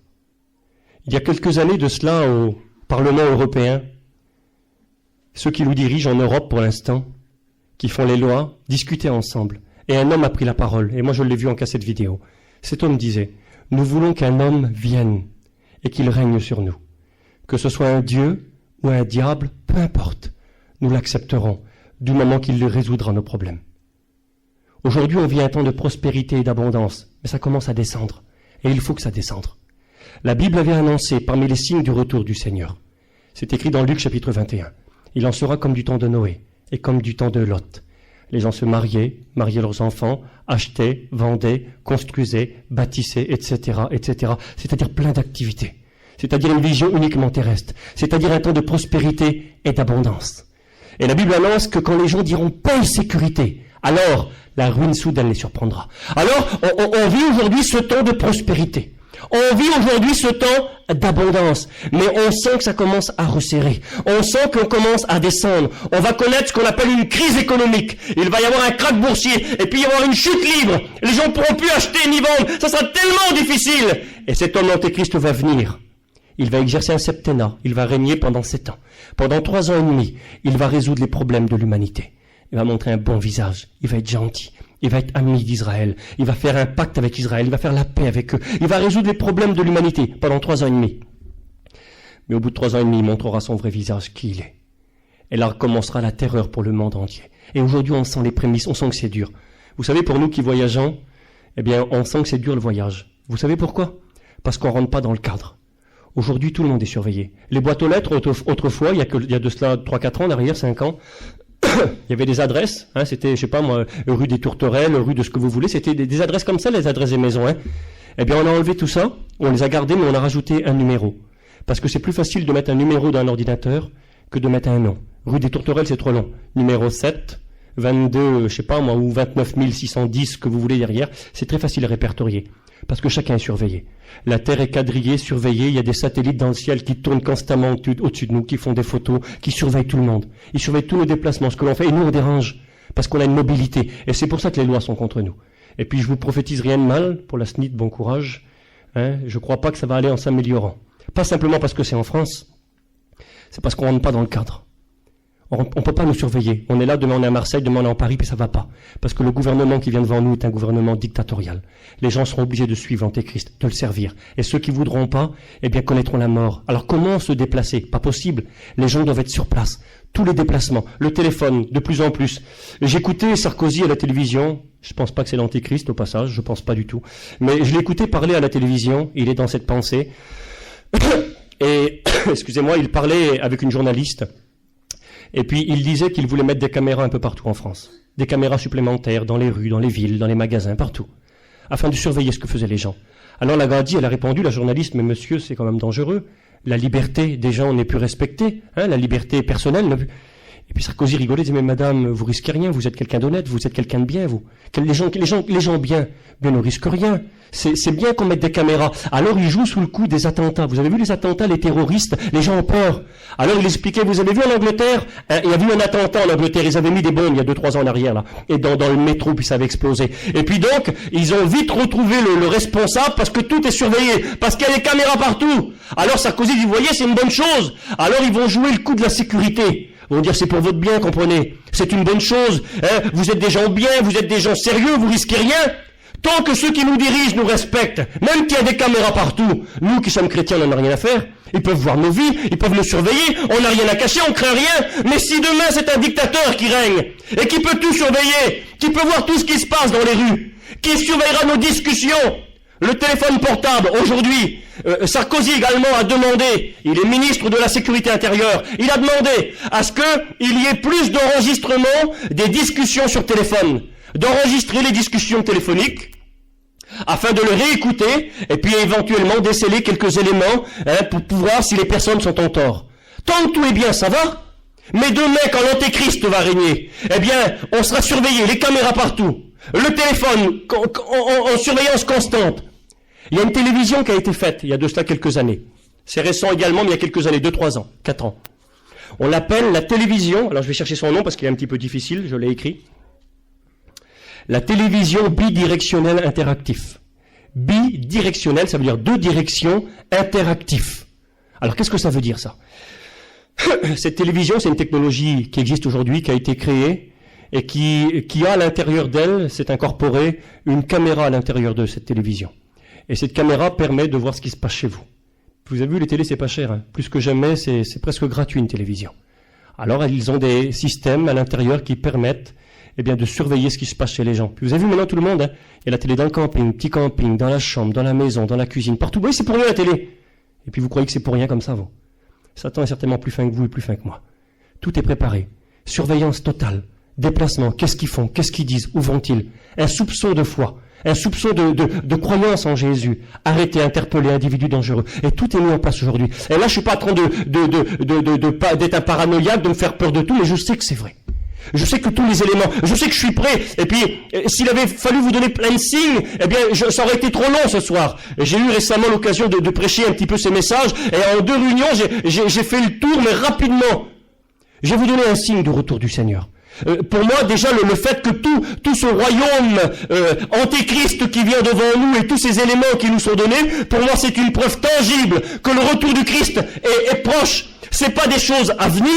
Il y a quelques années de cela, au Parlement européen, ceux qui nous dirigent en Europe pour l'instant, qui font les lois, discutaient ensemble. Et un homme a pris la parole, et moi je l'ai vu en cassette vidéo. Cet homme disait, « Nous voulons qu'un homme vienne et qu'il règne sur nous. Que ce soit un Dieu ou un diable, peu importe, nous l'accepterons du moment qu'il résoudra nos problèmes. » Aujourd'hui, on vit un temps de prospérité et d'abondance, mais ça commence à descendre, et il faut que ça descende. La Bible avait annoncé parmi les signes du retour du Seigneur. C'est écrit dans Luc chapitre 21. Il en sera comme du temps de Noé et comme du temps de Lot. Les gens se mariaient leurs enfants, achetaient, vendaient, construisaient, bâtissaient, etc., etc. C'est-à-dire plein d'activités. C'est-à-dire une vision uniquement terrestre. C'est-à-dire un temps de prospérité et d'abondance. Et la Bible annonce que quand les gens diront paix et sécurité, alors la ruine soudaine les surprendra. Alors, on vit aujourd'hui ce temps de prospérité. On vit aujourd'hui ce temps d'abondance, mais on sent que ça commence à resserrer. On sent qu'on commence à descendre. On va connaître ce qu'on appelle une crise économique. Il va y avoir un krach boursier, et puis il va y avoir une chute libre. Les gens ne pourront plus acheter ni vendre. Ça sera tellement difficile. Et cet homme antéchrist va venir. Il va exercer un septennat. Il va régner pendant 7 ans. Pendant 3 ans et demi, il va résoudre les problèmes de l'humanité. Il va montrer un bon visage. Il va être gentil. Il va être ami d'Israël. Il va faire un pacte avec Israël. Il va faire la paix avec eux. Il va résoudre les problèmes de l'humanité pendant 3 ans et demi. Mais au bout de 3 ans et demi, il montrera son vrai visage, qui il est. Et là commencera la terreur pour le monde entier. Et aujourd'hui, on sent les prémices, on sent que c'est dur. Vous savez, pour nous qui voyageons, eh bien, on sent que c'est dur le voyage. Vous savez pourquoi? Parce qu'on rentre pas dans le cadre. Aujourd'hui, tout le monde est surveillé. Les boîtes aux lettres, autrefois, il y a de cela 3-4 ans, derrière 5 ans, il y avait des adresses, hein, c'était, je sais pas moi, rue des Tourterelles, rue de ce que vous voulez, c'était des adresses comme ça, les adresses des maisons. Hein. Eh bien, on a enlevé tout ça, on les a gardées, mais on a rajouté un numéro. Parce que c'est plus facile de mettre un numéro dans un ordinateur que de mettre un nom. Rue des Tourterelles, c'est trop long. Numéro 7, 22, je sais pas moi, ou 29 610, que vous voulez derrière, c'est très facile à répertorier. Parce que chacun est surveillé. La Terre est quadrillée, surveillée, il y a des satellites dans le ciel qui tournent constamment au-dessus de nous, qui font des photos, qui surveillent tout le monde. Ils surveillent tous nos déplacements, ce que l'on fait, et nous on dérange, parce qu'on a une mobilité. Et c'est pour ça que les lois sont contre nous. Et puis je vous prophétise rien de mal, pour la SNIT, bon courage. Hein, je crois pas que ça va aller en s'améliorant. Pas simplement parce que c'est en France, c'est parce qu'on rentre pas dans le cadre. On peut pas nous surveiller. On est là, demain on est à Marseille, demain on est en Paris, puis ça va pas. Parce que le gouvernement qui vient devant nous est un gouvernement dictatorial. Les gens seront obligés de suivre l'Antéchrist, de le servir. Et ceux qui voudront pas, eh bien connaîtront la mort. Alors comment se déplacer? Pas possible. Les gens doivent être sur place. Tous les déplacements. Le téléphone, de plus en plus. J'écoutais Sarkozy à la télévision. Je pense pas que c'est l'Antéchrist au passage, je pense pas du tout. Mais je l'ai écouté parler à la télévision. Il est dans cette pensée. Et, excusez-moi, il parlait avec une journaliste. Et puis, il disait qu'il voulait mettre des caméras un peu partout en France. Des caméras supplémentaires dans les rues, dans les villes, dans les magasins, partout. Afin de surveiller ce que faisaient les gens. Alors, la Gandhi, elle a répondu, la journaliste, mais monsieur, c'est quand même dangereux. La liberté des gens n'est plus respectée. Hein, la liberté personnelle n'est plus... Et puis Sarkozy rigolait, disait, mais madame, vous risquez rien, vous êtes quelqu'un d'honnête, vous êtes quelqu'un de bien, vous. Les gens bien ne risquent rien. C'est bien qu'on mette des caméras. Alors ils jouent sous le coup des attentats. Vous avez vu les attentats, les terroristes, les gens ont peur. Alors il expliquait, vous avez vu en Angleterre, hein, il y a eu un attentat en Angleterre, ils avaient mis des bombes il y a 2-3 ans en arrière, là, et dans le métro, puis ça avait explosé. Et puis donc, ils ont vite retrouvé le responsable parce que tout est surveillé, parce qu'il y a des caméras partout. Alors Sarkozy dit, vous voyez, c'est une bonne chose. Alors ils vont jouer le coup de la sécurité. Ils vont dire, c'est pour votre bien, comprenez. C'est une bonne chose. Hein. Vous êtes des gens bien, vous êtes des gens sérieux, vous risquez rien. Tant que ceux qui nous dirigent nous respectent, même qu'il y a des caméras partout, nous qui sommes chrétiens, on n'en a rien à faire. Ils peuvent voir nos vies, ils peuvent nous surveiller, on n'a rien à cacher, on craint rien. Mais si demain c'est un dictateur qui règne, et qui peut tout surveiller, qui peut voir tout ce qui se passe dans les rues, Qui surveillera nos discussions? Le téléphone portable, aujourd'hui, Sarkozy également a demandé, il est ministre de la Sécurité intérieure, il a demandé à ce qu'il y ait plus d'enregistrement des discussions sur téléphone, d'enregistrer les discussions téléphoniques, afin de le réécouter, et puis éventuellement déceler quelques éléments pour voir si les personnes sont en tort. Tant que tout est bien, ça va. Mais demain, quand l'antéchrist va régner, eh bien, on sera surveillé, les caméras partout, le téléphone en surveillance constante. Il y a une télévision qui a été faite il y a de cela quelques années. C'est récent également, mais il y a quelques années, 2, 3 ans, 4 ans. On l'appelle la télévision, alors je vais chercher son nom parce qu'il est un petit peu difficile, je l'ai écrit. La télévision bidirectionnelle interactif. Bidirectionnelle, ça veut dire 2 directions interactifs. Alors qu'est-ce que ça veut dire ça? Cette télévision, c'est une technologie qui existe aujourd'hui, qui a été créée et qui a à l'intérieur d'elle, c'est incorporé une caméra à l'intérieur de cette télévision. Et cette caméra permet de voir ce qui se passe chez vous. Vous avez vu, les télés, c'est pas cher. Hein. Plus que jamais, c'est presque gratuit une télévision. Alors, ils ont des systèmes à l'intérieur qui permettent de surveiller ce qui se passe chez les gens. Puis vous avez vu maintenant tout le monde, hein. Il y a la télé dans le camping, petit camping, dans la chambre, dans la maison, dans la cuisine, partout. Oui, c'est pour rien la télé. Et puis vous croyez que c'est pour rien comme ça, vous. Satan est certainement plus fin que vous et plus fin que moi. Tout est préparé. Surveillance totale. Déplacement. Qu'est-ce qu'ils font? Qu'est-ce qu'ils disent? Où vont-ils? Un soupçon de foi. Un soupçon de croyance en Jésus. Arrêter, interpeller, individu dangereux. Et tout est mis en place aujourd'hui. Et là, je suis pas en train d'être un paranoïaque, de me faire peur de tout, mais je sais que c'est vrai. Je sais que tous les éléments, je sais que je suis prêt. Et puis, s'il avait fallu vous donner plein de signes, ça aurait été trop long ce soir. J'ai eu récemment l'occasion de prêcher un petit peu ces messages, et en 2 réunions, j'ai fait le tour, mais rapidement. Je vais vous donner un signe du retour du Seigneur. Pour moi, déjà, le fait que tout ce royaume antéchrist qui vient devant nous et tous ces éléments qui nous sont donnés, pour moi, c'est une preuve tangible que le retour du Christ est proche. C'est pas des choses à venir,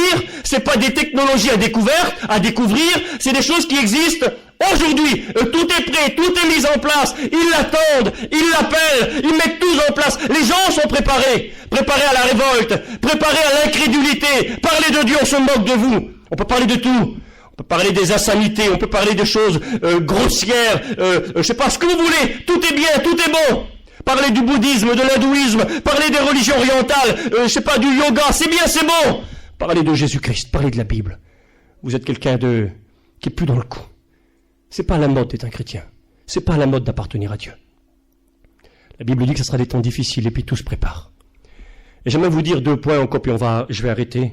c'est pas des technologies à découvrir, c'est des choses qui existent aujourd'hui. Tout est prêt, tout est mis en place. Ils l'attendent, ils l'appellent, ils mettent tout en place. Les gens sont préparés à la révolte, préparés à l'incrédulité. Parlez de Dieu, on se moque de vous. On peut parler de tout. On peut parler des insanités, on peut parler de choses grossières, je sais pas ce que vous voulez. Tout est bien, tout est bon. Parler du bouddhisme, de l'hindouisme, parler des religions orientales, je sais pas, du yoga, c'est bien, c'est bon. Parler de Jésus-Christ, parler de la Bible. Vous êtes quelqu'un qui est plus dans le coup. C'est pas la mode d'être un chrétien. C'est pas la mode d'appartenir à Dieu. La Bible dit que ce sera des temps difficiles et puis tout se prépare. Et j'aimerais vous dire 2 points encore, puis je vais arrêter.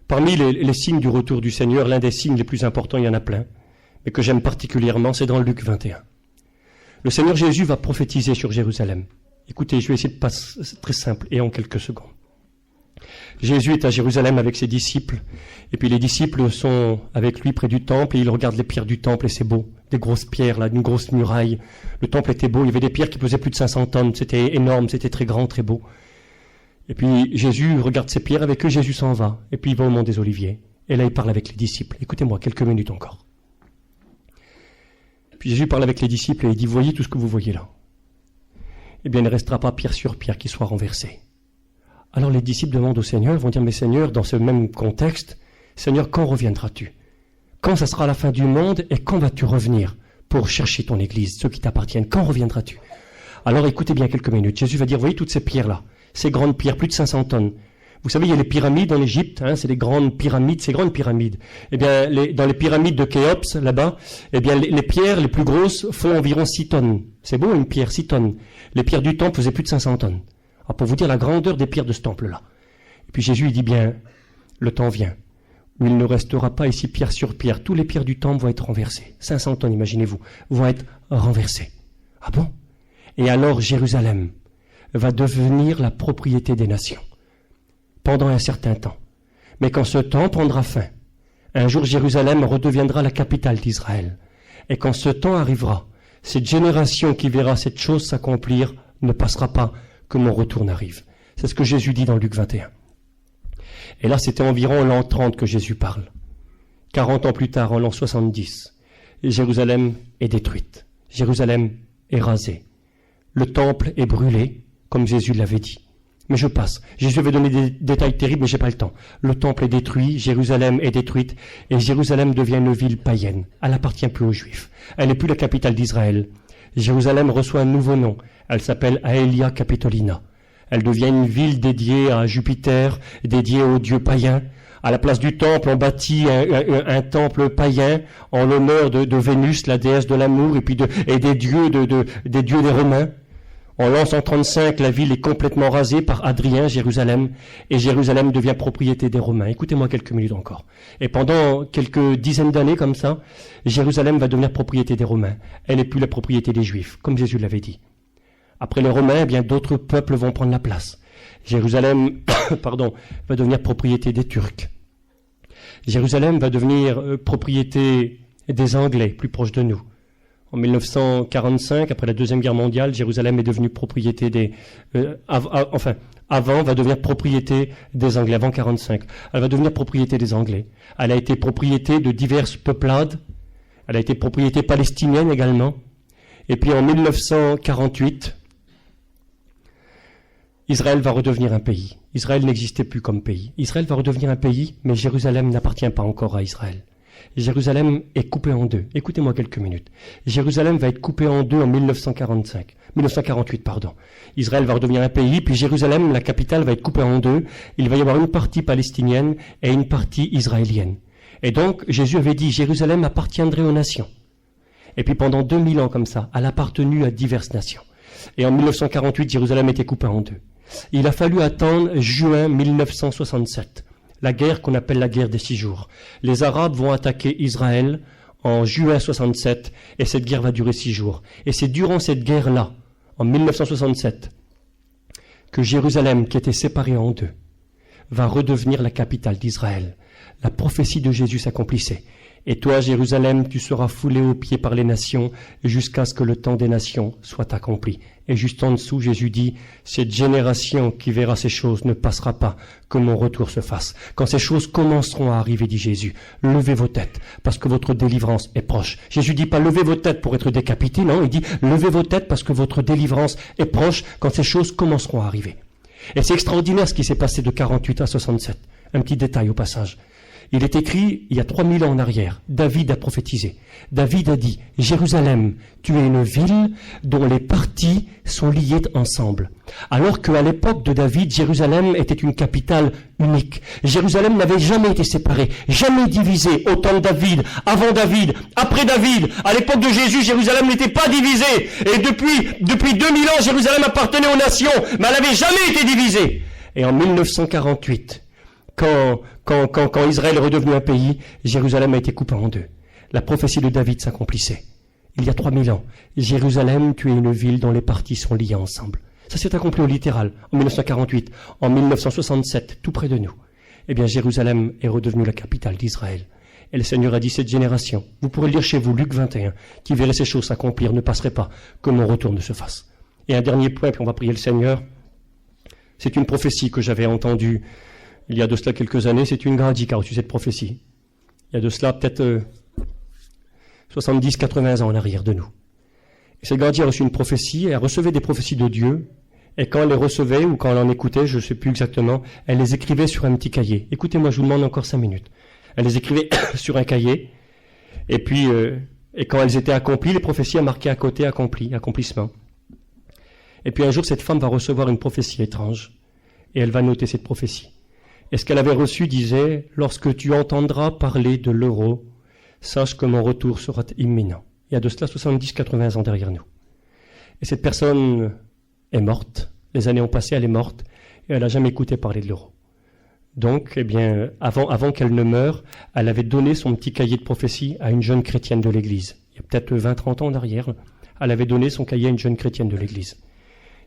Parmi les signes du retour du Seigneur, l'un des signes les plus importants, il y en a plein, mais que j'aime particulièrement, c'est dans Luc 21. Le Seigneur Jésus va prophétiser sur Jérusalem. Écoutez, je vais essayer de passer, c'est très simple, et en quelques secondes. Jésus est à Jérusalem avec ses disciples, et puis les disciples sont avec lui près du temple, et ils regardent les pierres du temple, et c'est beau. Des grosses pierres, là, une grosse muraille. Le temple était beau, il y avait des pierres qui pesaient plus de 500 tonnes, c'était énorme, c'était très grand, très beau. Et puis Jésus regarde ces pierres, avec eux Jésus s'en va, et puis il va au mont des Oliviers. Et là il parle avec les disciples. Écoutez-moi, quelques minutes encore. Puis Jésus parle avec les disciples et il dit, voyez tout ce que vous voyez là. Eh bien, il ne restera pas pierre sur pierre qui soit renversée. Alors les disciples demandent au Seigneur, vont dire, mais Seigneur, dans ce même contexte, Seigneur, quand reviendras-tu? Quand ça sera la fin du monde et quand vas-tu revenir pour chercher ton Église, ceux qui t'appartiennent? Quand reviendras-tu? Alors écoutez bien quelques minutes. Jésus va dire, voyez toutes ces pierres-là, ces grandes pierres, plus de 500 tonnes. Vous savez, il y a les pyramides en Égypte, c'est des grandes pyramides, ces grandes pyramides. Eh bien, dans les pyramides de Khéops, là-bas, eh bien, les pierres les plus grosses font environ 6 tonnes. C'est beau, une pierre, 6 tonnes. Les pierres du temple faisaient plus de 500 tonnes. Alors, pour vous dire la grandeur des pierres de ce temple-là. Et puis Jésus, il dit bien, le temps vient, où il ne restera pas ici pierre sur pierre. Tous les pierres du temple vont être renversées. 500 tonnes, imaginez-vous, vont être renversées. Ah bon? Et alors, Jérusalem va devenir la propriété des nations. Pendant un certain temps. Mais quand ce temps prendra fin, un jour Jérusalem redeviendra la capitale d'Israël. Et quand ce temps arrivera, cette génération qui verra cette chose s'accomplir ne passera pas que mon retour n'arrive. C'est ce que Jésus dit dans Luc 21. Et là, c'était environ en l'an 30 que Jésus parle. 40 ans plus tard, en l'an 70, Jérusalem est détruite. Jérusalem est rasée. Le temple est brûlé, comme Jésus l'avait dit. Mais je passe. Jésus avait donné des détails terribles, mais j'ai pas le temps. Le temple est détruit, Jérusalem est détruite, et Jérusalem devient une ville païenne. Elle n'appartient plus aux Juifs. Elle n'est plus la capitale d'Israël. Jérusalem reçoit un nouveau nom. Elle s'appelle Aelia Capitolina. Elle devient une ville dédiée à Jupiter, dédiée aux dieux païens. À la place du temple, on bâtit un temple païen en l'honneur de Vénus, la déesse de l'amour, et des dieux des Romains. En l'an 135, la ville est complètement rasée par Hadrien, Jérusalem, et Jérusalem devient propriété des Romains. Écoutez-moi quelques minutes encore. Et pendant quelques dizaines d'années comme ça, Jérusalem va devenir propriété des Romains. Elle n'est plus la propriété des Juifs, comme Jésus l'avait dit. Après les Romains, eh bien d'autres peuples vont prendre la place. Jérusalem, va devenir propriété des Turcs. Jérusalem va devenir propriété des Anglais, plus proches de nous. En 1945, après la Deuxième Guerre mondiale, Jérusalem est devenue propriété avant va devenir propriété des Anglais, avant 1945. Elle va devenir propriété des Anglais. Elle a été propriété de diverses peuplades. Elle a été propriété palestinienne également. Et puis en 1948, Israël va redevenir un pays. Israël n'existait plus comme pays. Israël va redevenir un pays, mais Jérusalem n'appartient pas encore à Israël. Jérusalem est coupée en deux. Écoutez-moi quelques minutes. Jérusalem va être coupée en deux en 1948. Israël va redevenir un pays, puis Jérusalem, la capitale, va être coupée en deux. Il va y avoir une partie palestinienne et une partie israélienne. Et donc, Jésus avait dit, Jérusalem appartiendrait aux nations. Et puis pendant 2000 ans comme ça, elle a appartenu à diverses nations. Et en 1948, Jérusalem était coupée en deux. Il a fallu attendre juin 1967. La guerre qu'on appelle la guerre des 6 jours. Les Arabes vont attaquer Israël en juin 67 et cette guerre va durer 6 jours. Et c'est durant cette guerre-là, en 1967, que Jérusalem, qui était séparée en deux, va redevenir la capitale d'Israël. La prophétie de Jésus s'accomplissait. Et toi, Jérusalem, tu seras foulé aux pieds par les nations jusqu'à ce que le temps des nations soit accompli. Et juste en dessous, Jésus dit, cette génération qui verra ces choses ne passera pas, que mon retour se fasse. Quand ces choses commenceront à arriver, dit Jésus, levez vos têtes, parce que votre délivrance est proche. Jésus dit pas levez vos têtes pour être décapité, non, il dit levez vos têtes parce que votre délivrance est proche quand ces choses commenceront à arriver. Et c'est extraordinaire ce qui s'est passé de 48 à 67. Un petit détail au passage. Il est écrit, il y a 3000 ans en arrière, David a prophétisé. David a dit, Jérusalem, tu es une ville dont les parties sont liées ensemble. Alors qu'à l'époque de David, Jérusalem était une capitale unique. Jérusalem n'avait jamais été séparée, jamais divisée. Au temps de David, avant David, après David, à l'époque de Jésus, Jérusalem n'était pas divisée. Et depuis 2000 ans, Jérusalem appartenait aux nations, mais elle n'avait jamais été divisée. Et en 1948, quand Israël est redevenu un pays, Jérusalem a été coupée en deux. La prophétie de David s'accomplissait. Il y a 3000 ans, Jérusalem, tu es une ville dont les parties sont liées ensemble. Ça s'est accompli au littéral, en 1948, en 1967, tout près de nous. Eh bien, Jérusalem est redevenue la capitale d'Israël. Et le Seigneur a dit, cette génération, vous pourrez lire chez vous Luc 21, qui verrait ces choses s'accomplir, ne passerait pas, que mon retour ne se fasse. Et un dernier point, puis on va prier le Seigneur. C'est une prophétie que j'avais entendue il y a de cela quelques années. C'est une Grady qui a reçu cette prophétie. Il y a de cela peut-être 70-80 ans en arrière de nous. Et cette Grady a reçu une prophétie, elle recevait des prophéties de Dieu, et quand elle les recevait, ou quand elle en écoutait, je ne sais plus exactement, elle les écrivait sur un petit cahier. Écoutez-moi, je vous demande encore 5 minutes. Elle les écrivait sur un cahier, et puis, et quand elles étaient accomplies, les prophéties a marqué à côté accompli, accomplissement. Et puis un jour, cette femme va recevoir une prophétie étrange, et elle va noter cette prophétie. Et ce qu'elle avait reçu disait, lorsque tu entendras parler de l'euro, sache que mon retour sera imminent. Il y a de cela 70-80 ans derrière nous. Et cette personne est morte, les années ont passé, elle est morte, et elle n'a jamais écouté parler de l'euro. Donc, eh bien, avant qu'elle ne meure, elle avait donné son petit cahier de prophétie à une jeune chrétienne de l'église. Il y a peut-être 20-30 ans en arrière, elle avait donné son cahier à une jeune chrétienne de l'église.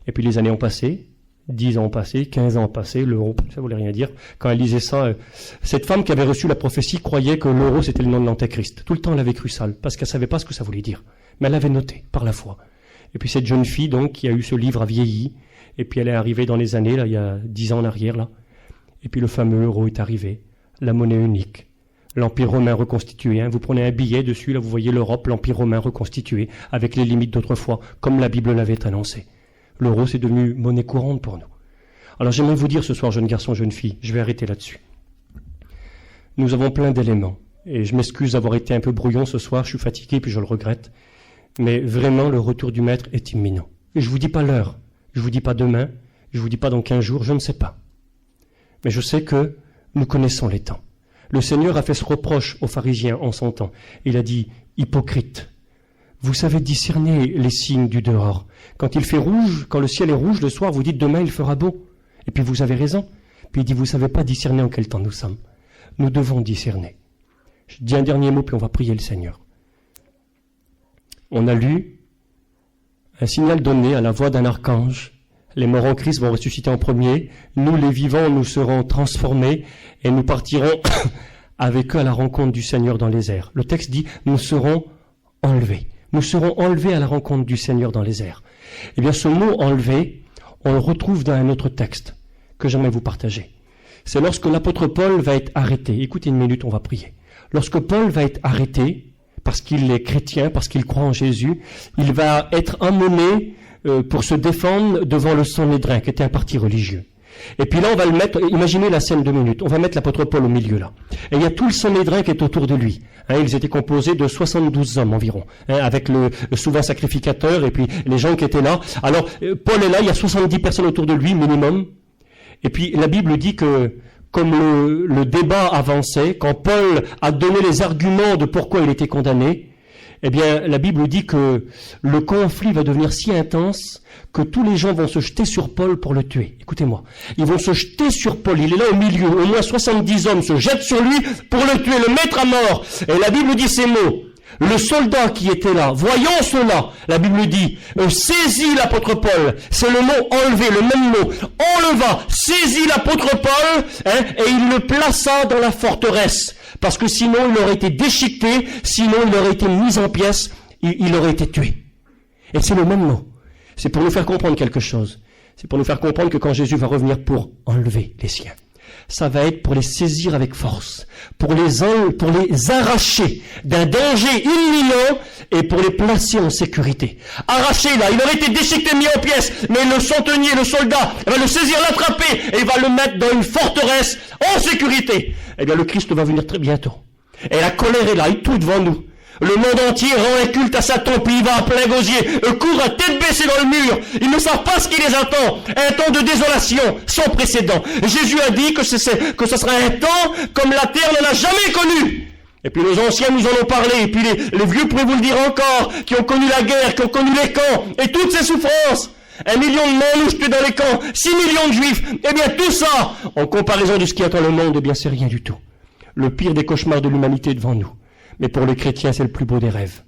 Et puis les années ont passé, 10 ans ont passé, 15 ans ont passé, l'euro, ça voulait rien dire. Quand elle lisait ça, cette femme qui avait reçu la prophétie croyait que l'euro c'était le nom de l'Antéchrist. Tout le temps elle avait cru ça, parce qu'elle savait pas ce que ça voulait dire. Mais elle avait noté, par la foi. Et puis cette jeune fille, donc, qui a eu ce livre a vieilli, et puis elle est arrivée dans les années, là, il y a 10 ans en arrière, là. Et puis le fameux euro est arrivé, la monnaie unique, l'Empire romain reconstitué. Hein. Vous prenez un billet dessus, là vous voyez l'Europe, l'Empire romain reconstitué, avec les limites d'autrefois, comme la Bible l'avait annoncé. L'euro, c'est devenu monnaie courante pour nous. Alors j'aimerais vous dire ce soir, jeunes garçons, jeunes filles, je vais arrêter là-dessus. Nous avons plein d'éléments, et je m'excuse d'avoir été un peu brouillon ce soir, je suis fatigué, puis je le regrette. Mais vraiment, le retour du Maître est imminent. Et je ne vous dis pas l'heure, je ne vous dis pas demain, je ne vous dis pas dans 15 jours, je ne sais pas. Mais je sais que nous connaissons les temps. Le Seigneur a fait ce reproche aux pharisiens en son temps. Il a dit, hypocrite, vous savez discerner les signes du dehors. Quand il fait rouge, quand le ciel est rouge le soir, vous dites demain il fera beau. Et puis vous avez raison. Puis il dit, vous ne savez pas discerner en quel temps nous sommes. Nous devons discerner. Je dis un dernier mot, puis on va prier le Seigneur. On a lu un signal donné à la voix d'un archange. Les morts en Christ vont ressusciter en premier. Nous, les vivants, nous serons transformés et nous partirons avec eux à la rencontre du Seigneur dans les airs. Le texte dit, nous serons enlevés. Nous serons enlevés à la rencontre du Seigneur dans les airs. Eh bien, ce mot enlevé, on le retrouve dans un autre texte que j'aimerais vous partager. C'est lorsque l'apôtre Paul va être arrêté. Écoutez une minute, on va prier. Lorsque Paul va être arrêté, parce qu'il est chrétien, parce qu'il croit en Jésus, il va être emmené pour se défendre devant le Sanhédrin, qui était un parti religieux. Et puis là, on va le mettre, imaginez la scène 2 minutes, on va mettre l'apôtre Paul au milieu là. Et il y a tout le Sanhédrin qui est autour de lui. Ils étaient composés de 72 hommes environ, avec le souverain sacrificateur et puis les gens qui étaient là. Alors, Paul est là, il y a 70 personnes autour de lui, minimum. Et puis la Bible dit que, comme le débat avançait, quand Paul a donné les arguments de pourquoi il était condamné, eh bien, la Bible dit que le conflit va devenir si intense que tous les gens vont se jeter sur Paul pour le tuer. Écoutez-moi. Ils vont se jeter sur Paul. Il est là au milieu. Au moins 70 hommes se jettent sur lui pour le tuer, le mettre à mort. Et la Bible dit ces mots. Le soldat qui était là, voyant cela, la Bible dit, saisit l'apôtre Paul. C'est le mot enlevé, le même mot. Enleva, saisit l'apôtre Paul, et il le plaça dans la forteresse. Parce que sinon il aurait été déchiqueté, sinon il aurait été mis en pièces, il aurait été tué. Et c'est le même mot. C'est pour nous faire comprendre quelque chose. C'est pour nous faire comprendre que quand Jésus va revenir pour enlever les siens, ça va être pour les saisir avec force, pour les arracher d'un danger imminent et pour les placer en sécurité. Arraché là, il aurait été déchiqueté, mis en pièces, mais le centenier, le soldat, va le saisir, l'attraper et il va le mettre dans une forteresse en sécurité. Eh bien, le Christ va venir très bientôt. Et la colère est là, il est tout devant nous. Le monde entier rend un culte à Satan, puis il va à plein gosier, court à tête baissée dans le mur. Ils ne savent pas ce qui les attend. Un temps de désolation sans précédent. Jésus a dit que ce sera un temps comme la terre n'en a jamais connu. Et puis les anciens nous en ont parlé, et puis les vieux pourraient vous le dire encore, qui ont connu la guerre, qui ont connu les camps, et toutes ces souffrances. 1 million de morts jetés dans les camps, 6 millions de juifs. Eh bien tout ça, en comparaison de ce qui attend le monde, eh bien c'est rien du tout. Le pire des cauchemars de l'humanité est devant nous. Mais pour les chrétiens, c'est le plus beau des rêves.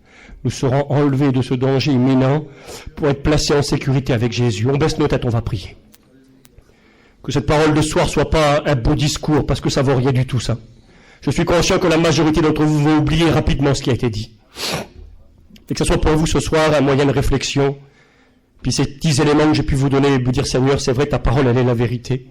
Nous serons enlevés de ce danger imminent pour être placés en sécurité avec Jésus. On baisse nos têtes, on va prier. Que cette parole de soir soit pas un beau discours, parce que ça vaut rien du tout, ça. Je suis conscient que la majorité d'entre vous vont oublier rapidement ce qui a été dit. Et que ce soit pour vous ce soir un moyen de réflexion. Puis ces 10 éléments que j'ai pu vous donner, vous dire, Seigneur, c'est vrai, ta parole, elle est la vérité.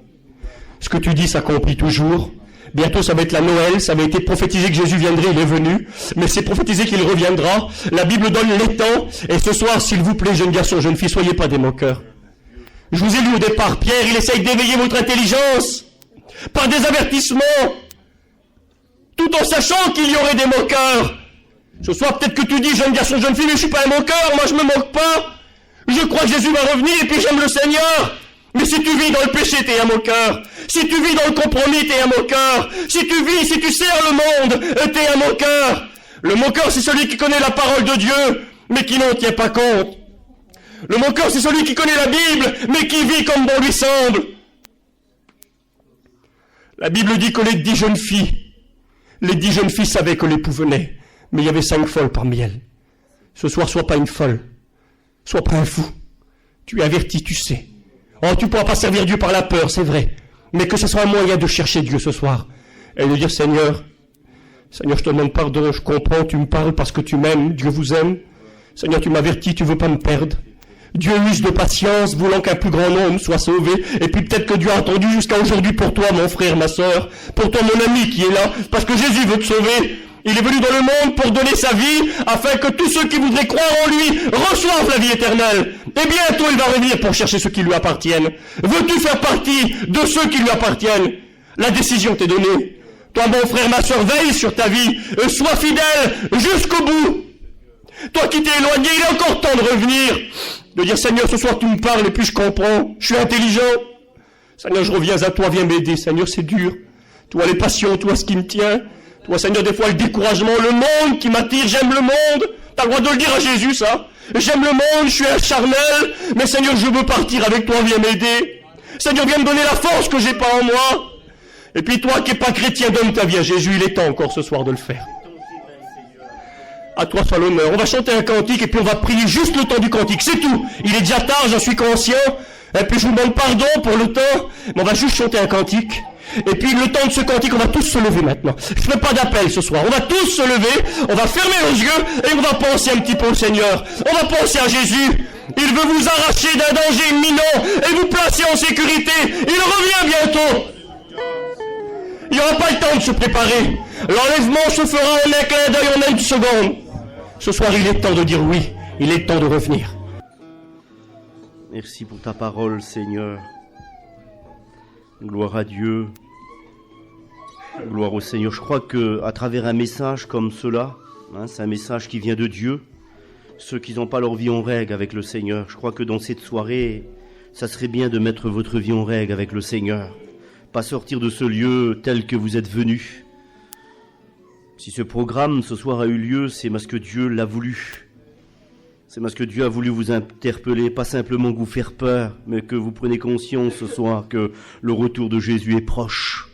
Ce que tu dis s'accomplit toujours. Bientôt, ça va être la Noël, ça avait été prophétisé que Jésus viendrait, il est venu, mais c'est prophétisé qu'il reviendra. La Bible donne les temps, et ce soir, s'il vous plaît, jeunes garçons, jeunes filles, soyez pas des moqueurs. Je vous ai lu au départ, Pierre, il essaye d'éveiller votre intelligence, par des avertissements, tout en sachant qu'il y aurait des moqueurs. Ce soir, peut-être que tu dis, jeunes garçons, jeunes filles, mais je suis pas un moqueur, moi je me moque pas. Je crois que Jésus va revenir, et puis j'aime le Seigneur. Mais si tu vis dans le péché, t'es un moqueur. Si tu vis dans le compromis, t'es un moqueur. Si tu sers le monde, t'es un moqueur. Le moqueur, c'est celui qui connaît la parole de Dieu, mais qui n'en tient pas compte. Le moqueur, c'est celui qui connaît la Bible, mais qui vit comme bon lui semble. La Bible dit que les 10 jeunes filles savaient que l'époux venait, mais il y avait 5 folles parmi elles. Ce soir, sois pas une folle, sois pas un fou. Tu es averti, tu sais. Oh, tu ne pourras pas servir Dieu par la peur, c'est vrai. Mais que ce soit un moyen de chercher Dieu ce soir. Et de dire, Seigneur, je te demande pardon, je comprends, tu me parles parce que tu m'aimes, Dieu vous aime. Seigneur, tu m'avertis, tu veux pas me perdre. Dieu use de patience, voulant qu'un plus grand nombre soit sauvé. Et puis peut-être que Dieu a attendu jusqu'à aujourd'hui pour toi, mon frère, ma sœur. Pour toi, mon ami qui est là. Parce que Jésus veut te sauver. Il est venu dans le monde pour donner sa vie, afin que tous ceux qui voudraient croire en lui reçoivent la vie éternelle. Et bientôt, il va revenir pour chercher ceux qui lui appartiennent. Veux-tu faire partie de ceux qui lui appartiennent? La décision t'est donnée. Toi, mon frère, ma sœur, veille sur ta vie. Sois fidèle jusqu'au bout. Toi qui t'es éloigné, il est encore temps de revenir. De dire, Seigneur, ce soir tu me parles et puis je comprends. Je suis intelligent. Seigneur, je reviens à toi, viens m'aider. Seigneur, c'est dur. Toi, les passions, toi, ce qui me tient. Toi, Seigneur, des fois, le découragement, le monde qui m'attire. J'aime le monde. T'as le droit de le dire à Jésus, ça. J'aime le monde, je suis un charnel. Mais Seigneur, je veux partir avec toi, viens m'aider. Seigneur, viens me donner la force que j'ai pas en moi. Et puis toi qui n'es pas chrétien, donne ta vie à Jésus. Il est temps encore ce soir de le faire. À toi soit l'honneur. On va chanter un cantique et puis on va prier juste le temps du cantique. C'est tout. Il est déjà tard, j'en suis conscient. Et puis je vous demande pardon pour le temps. Mais on va juste chanter un cantique. Et puis le temps de ce cantique, on va tous se lever maintenant. Je ne fais pas d'appel ce soir. On va tous se lever. On va fermer les yeux et on va penser un petit peu au Seigneur. On va penser à Jésus. Il veut vous arracher d'un danger imminent et vous placer en sécurité. Il revient bientôt. Il n'y aura pas le temps de se préparer. L'enlèvement se fera en un clin d'œil en une seconde. Ce soir, il est temps de dire oui. Il est temps de revenir. Merci pour ta parole, Seigneur. Gloire à Dieu. Gloire au Seigneur. Je crois que à travers un message comme cela, c'est un message qui vient de Dieu, ceux qui n'ont pas leur vie en règle avec le Seigneur, je crois que dans cette soirée, ça serait bien de mettre votre vie en règle avec le Seigneur. Pas sortir de ce lieu tel que vous êtes venus. Si ce programme ce soir a eu lieu, c'est parce que Dieu l'a voulu. C'est parce que Dieu a voulu vous interpeller, pas simplement vous faire peur, mais que vous preniez conscience ce soir que le retour de Jésus est proche.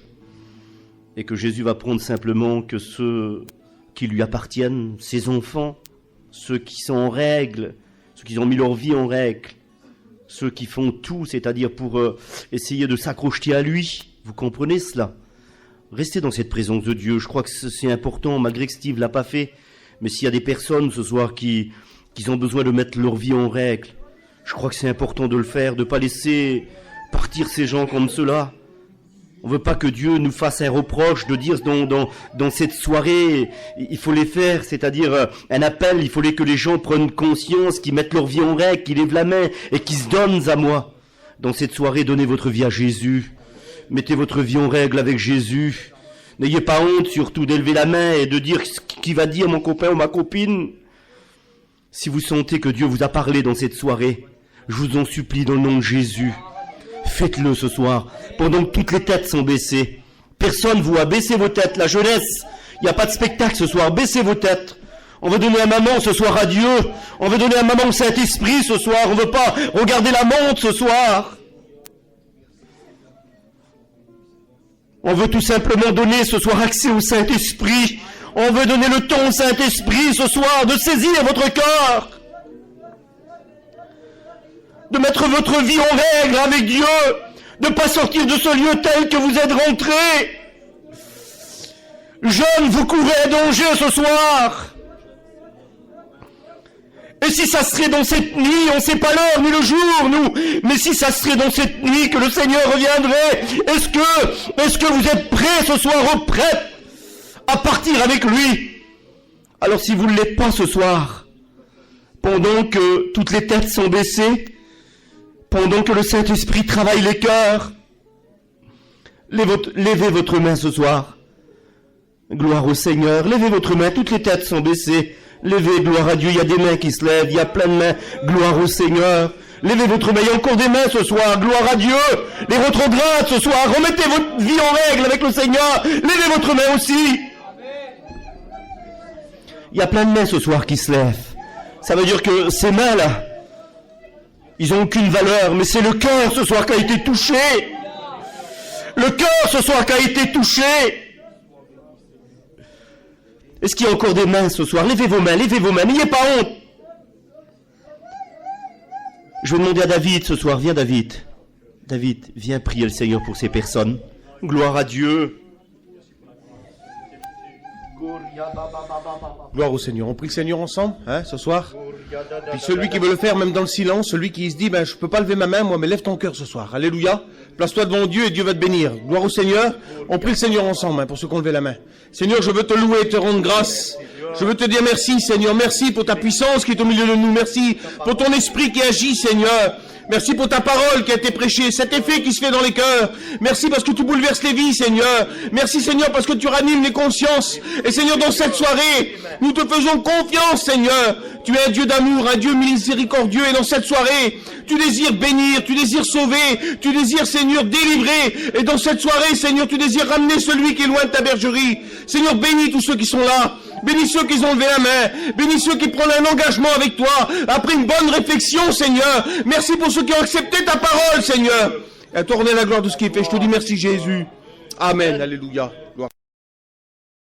Et que Jésus va prendre simplement que ceux qui lui appartiennent, ses enfants, ceux qui sont en règle, ceux qui ont mis leur vie en règle, ceux qui font tout, c'est-à-dire pour essayer de s'accrocher à lui. Vous comprenez cela? Restez dans cette présence de Dieu. Je crois que c'est important, malgré que Steve l'a pas fait. Mais s'il y a des personnes ce soir qui ont besoin de mettre leur vie en règle, je crois que c'est important de le faire, de ne pas laisser partir ces gens comme cela. On ne veut pas que Dieu nous fasse un reproche de dire dans cette soirée, il faut les faire, c'est-à-dire un appel, il fallait que les gens prennent conscience, qu'ils mettent leur vie en règle, qu'ils lèvent la main et qu'ils se donnent à moi. Dans cette soirée, donnez votre vie à Jésus. Mettez votre vie en règle avec Jésus. N'ayez pas honte surtout d'élever la main et de dire ce qu'il va dire mon copain ou ma copine. Si vous sentez que Dieu vous a parlé dans cette soirée, je vous en supplie dans le nom de Jésus, faites-le ce soir, pendant que toutes les têtes sont baissées. Personne vous a baissé vos têtes, la jeunesse. Il n'y a pas de spectacle ce soir, baissez vos têtes. On veut donner un moment ce soir à Dieu. On veut donner un moment au Saint-Esprit ce soir. On ne veut pas regarder la montre ce soir. On veut tout simplement donner ce soir accès au Saint-Esprit. On veut donner le temps au Saint-Esprit ce soir de saisir votre cœur. De mettre votre vie en règle avec Dieu. De ne pas sortir de ce lieu tel que vous êtes rentrés. Jeunes, vous courez un danger ce soir. Et si ça serait dans cette nuit, on ne sait pas l'heure ni le jour, nous, mais si ça serait dans cette nuit que le Seigneur reviendrait, est-ce que vous êtes prêts ce soir, ou prêts à partir avec lui? Alors si vous ne l'êtes pas ce soir, pendant que toutes les têtes sont baissées, pendant que le Saint-Esprit travaille les cœurs, levez votre main ce soir. Gloire au Seigneur, levez votre main, toutes les têtes sont baissées. Levez, gloire à Dieu, il y a des mains qui se lèvent, il y a plein de mains, gloire au Seigneur. Levez votre main, il y a encore des mains ce soir, gloire à Dieu. Les rétrogrades ce soir, remettez votre vie en règle avec le Seigneur. Levez votre main aussi. Il y a plein de mains ce soir qui se lèvent. Ça veut dire que ces mains-là, ils n'ont aucune valeur, mais c'est le cœur ce soir qui a été touché. Le cœur ce soir qui a été touché. Est-ce qu'il y a encore des mains ce soir? Levez vos mains, n'ayez pas honte. Je vais demander à David ce soir, viens David. David, viens prier le Seigneur pour ces personnes. Gloire à Dieu. Gloire au Seigneur. On prie le Seigneur ensemble, ce soir. Puis celui qui veut le faire, même dans le silence, celui qui se dit, je peux pas lever ma main, moi, mais lève ton cœur ce soir. Alléluia. Place-toi devant Dieu et Dieu va te bénir. Gloire au Seigneur. On prie le Seigneur ensemble, pour ceux qui ont levé la main. Seigneur, je veux te louer et te rendre grâce. Je veux te dire merci, Seigneur. Merci pour ta puissance qui est au milieu de nous. Merci pour ton esprit qui agit, Seigneur. Merci pour ta parole qui a été prêchée, cet effet qui se fait dans les cœurs. Merci parce que tu bouleverses les vies, Seigneur. Merci, Seigneur, parce que tu ranimes les consciences. Et Seigneur, dans cette soirée, nous te faisons confiance, Seigneur. Tu es un Dieu d'amour, un Dieu miséricordieux. Et dans cette soirée, tu désires bénir, tu désires sauver, tu désires, Seigneur, délivrer. Et dans cette soirée, Seigneur, tu désires ramener celui qui est loin de ta bergerie. Seigneur, bénis tous ceux qui sont là. Bénis ceux qui ont levé la main. Bénis ceux qui prennent un engagement avec toi. Après une bonne réflexion, Seigneur. Merci pour ceux qui ont accepté ta parole, Seigneur. Et à toi, on est la gloire de ce qui est fait. Je te dis merci, Jésus. Amen. Alléluia.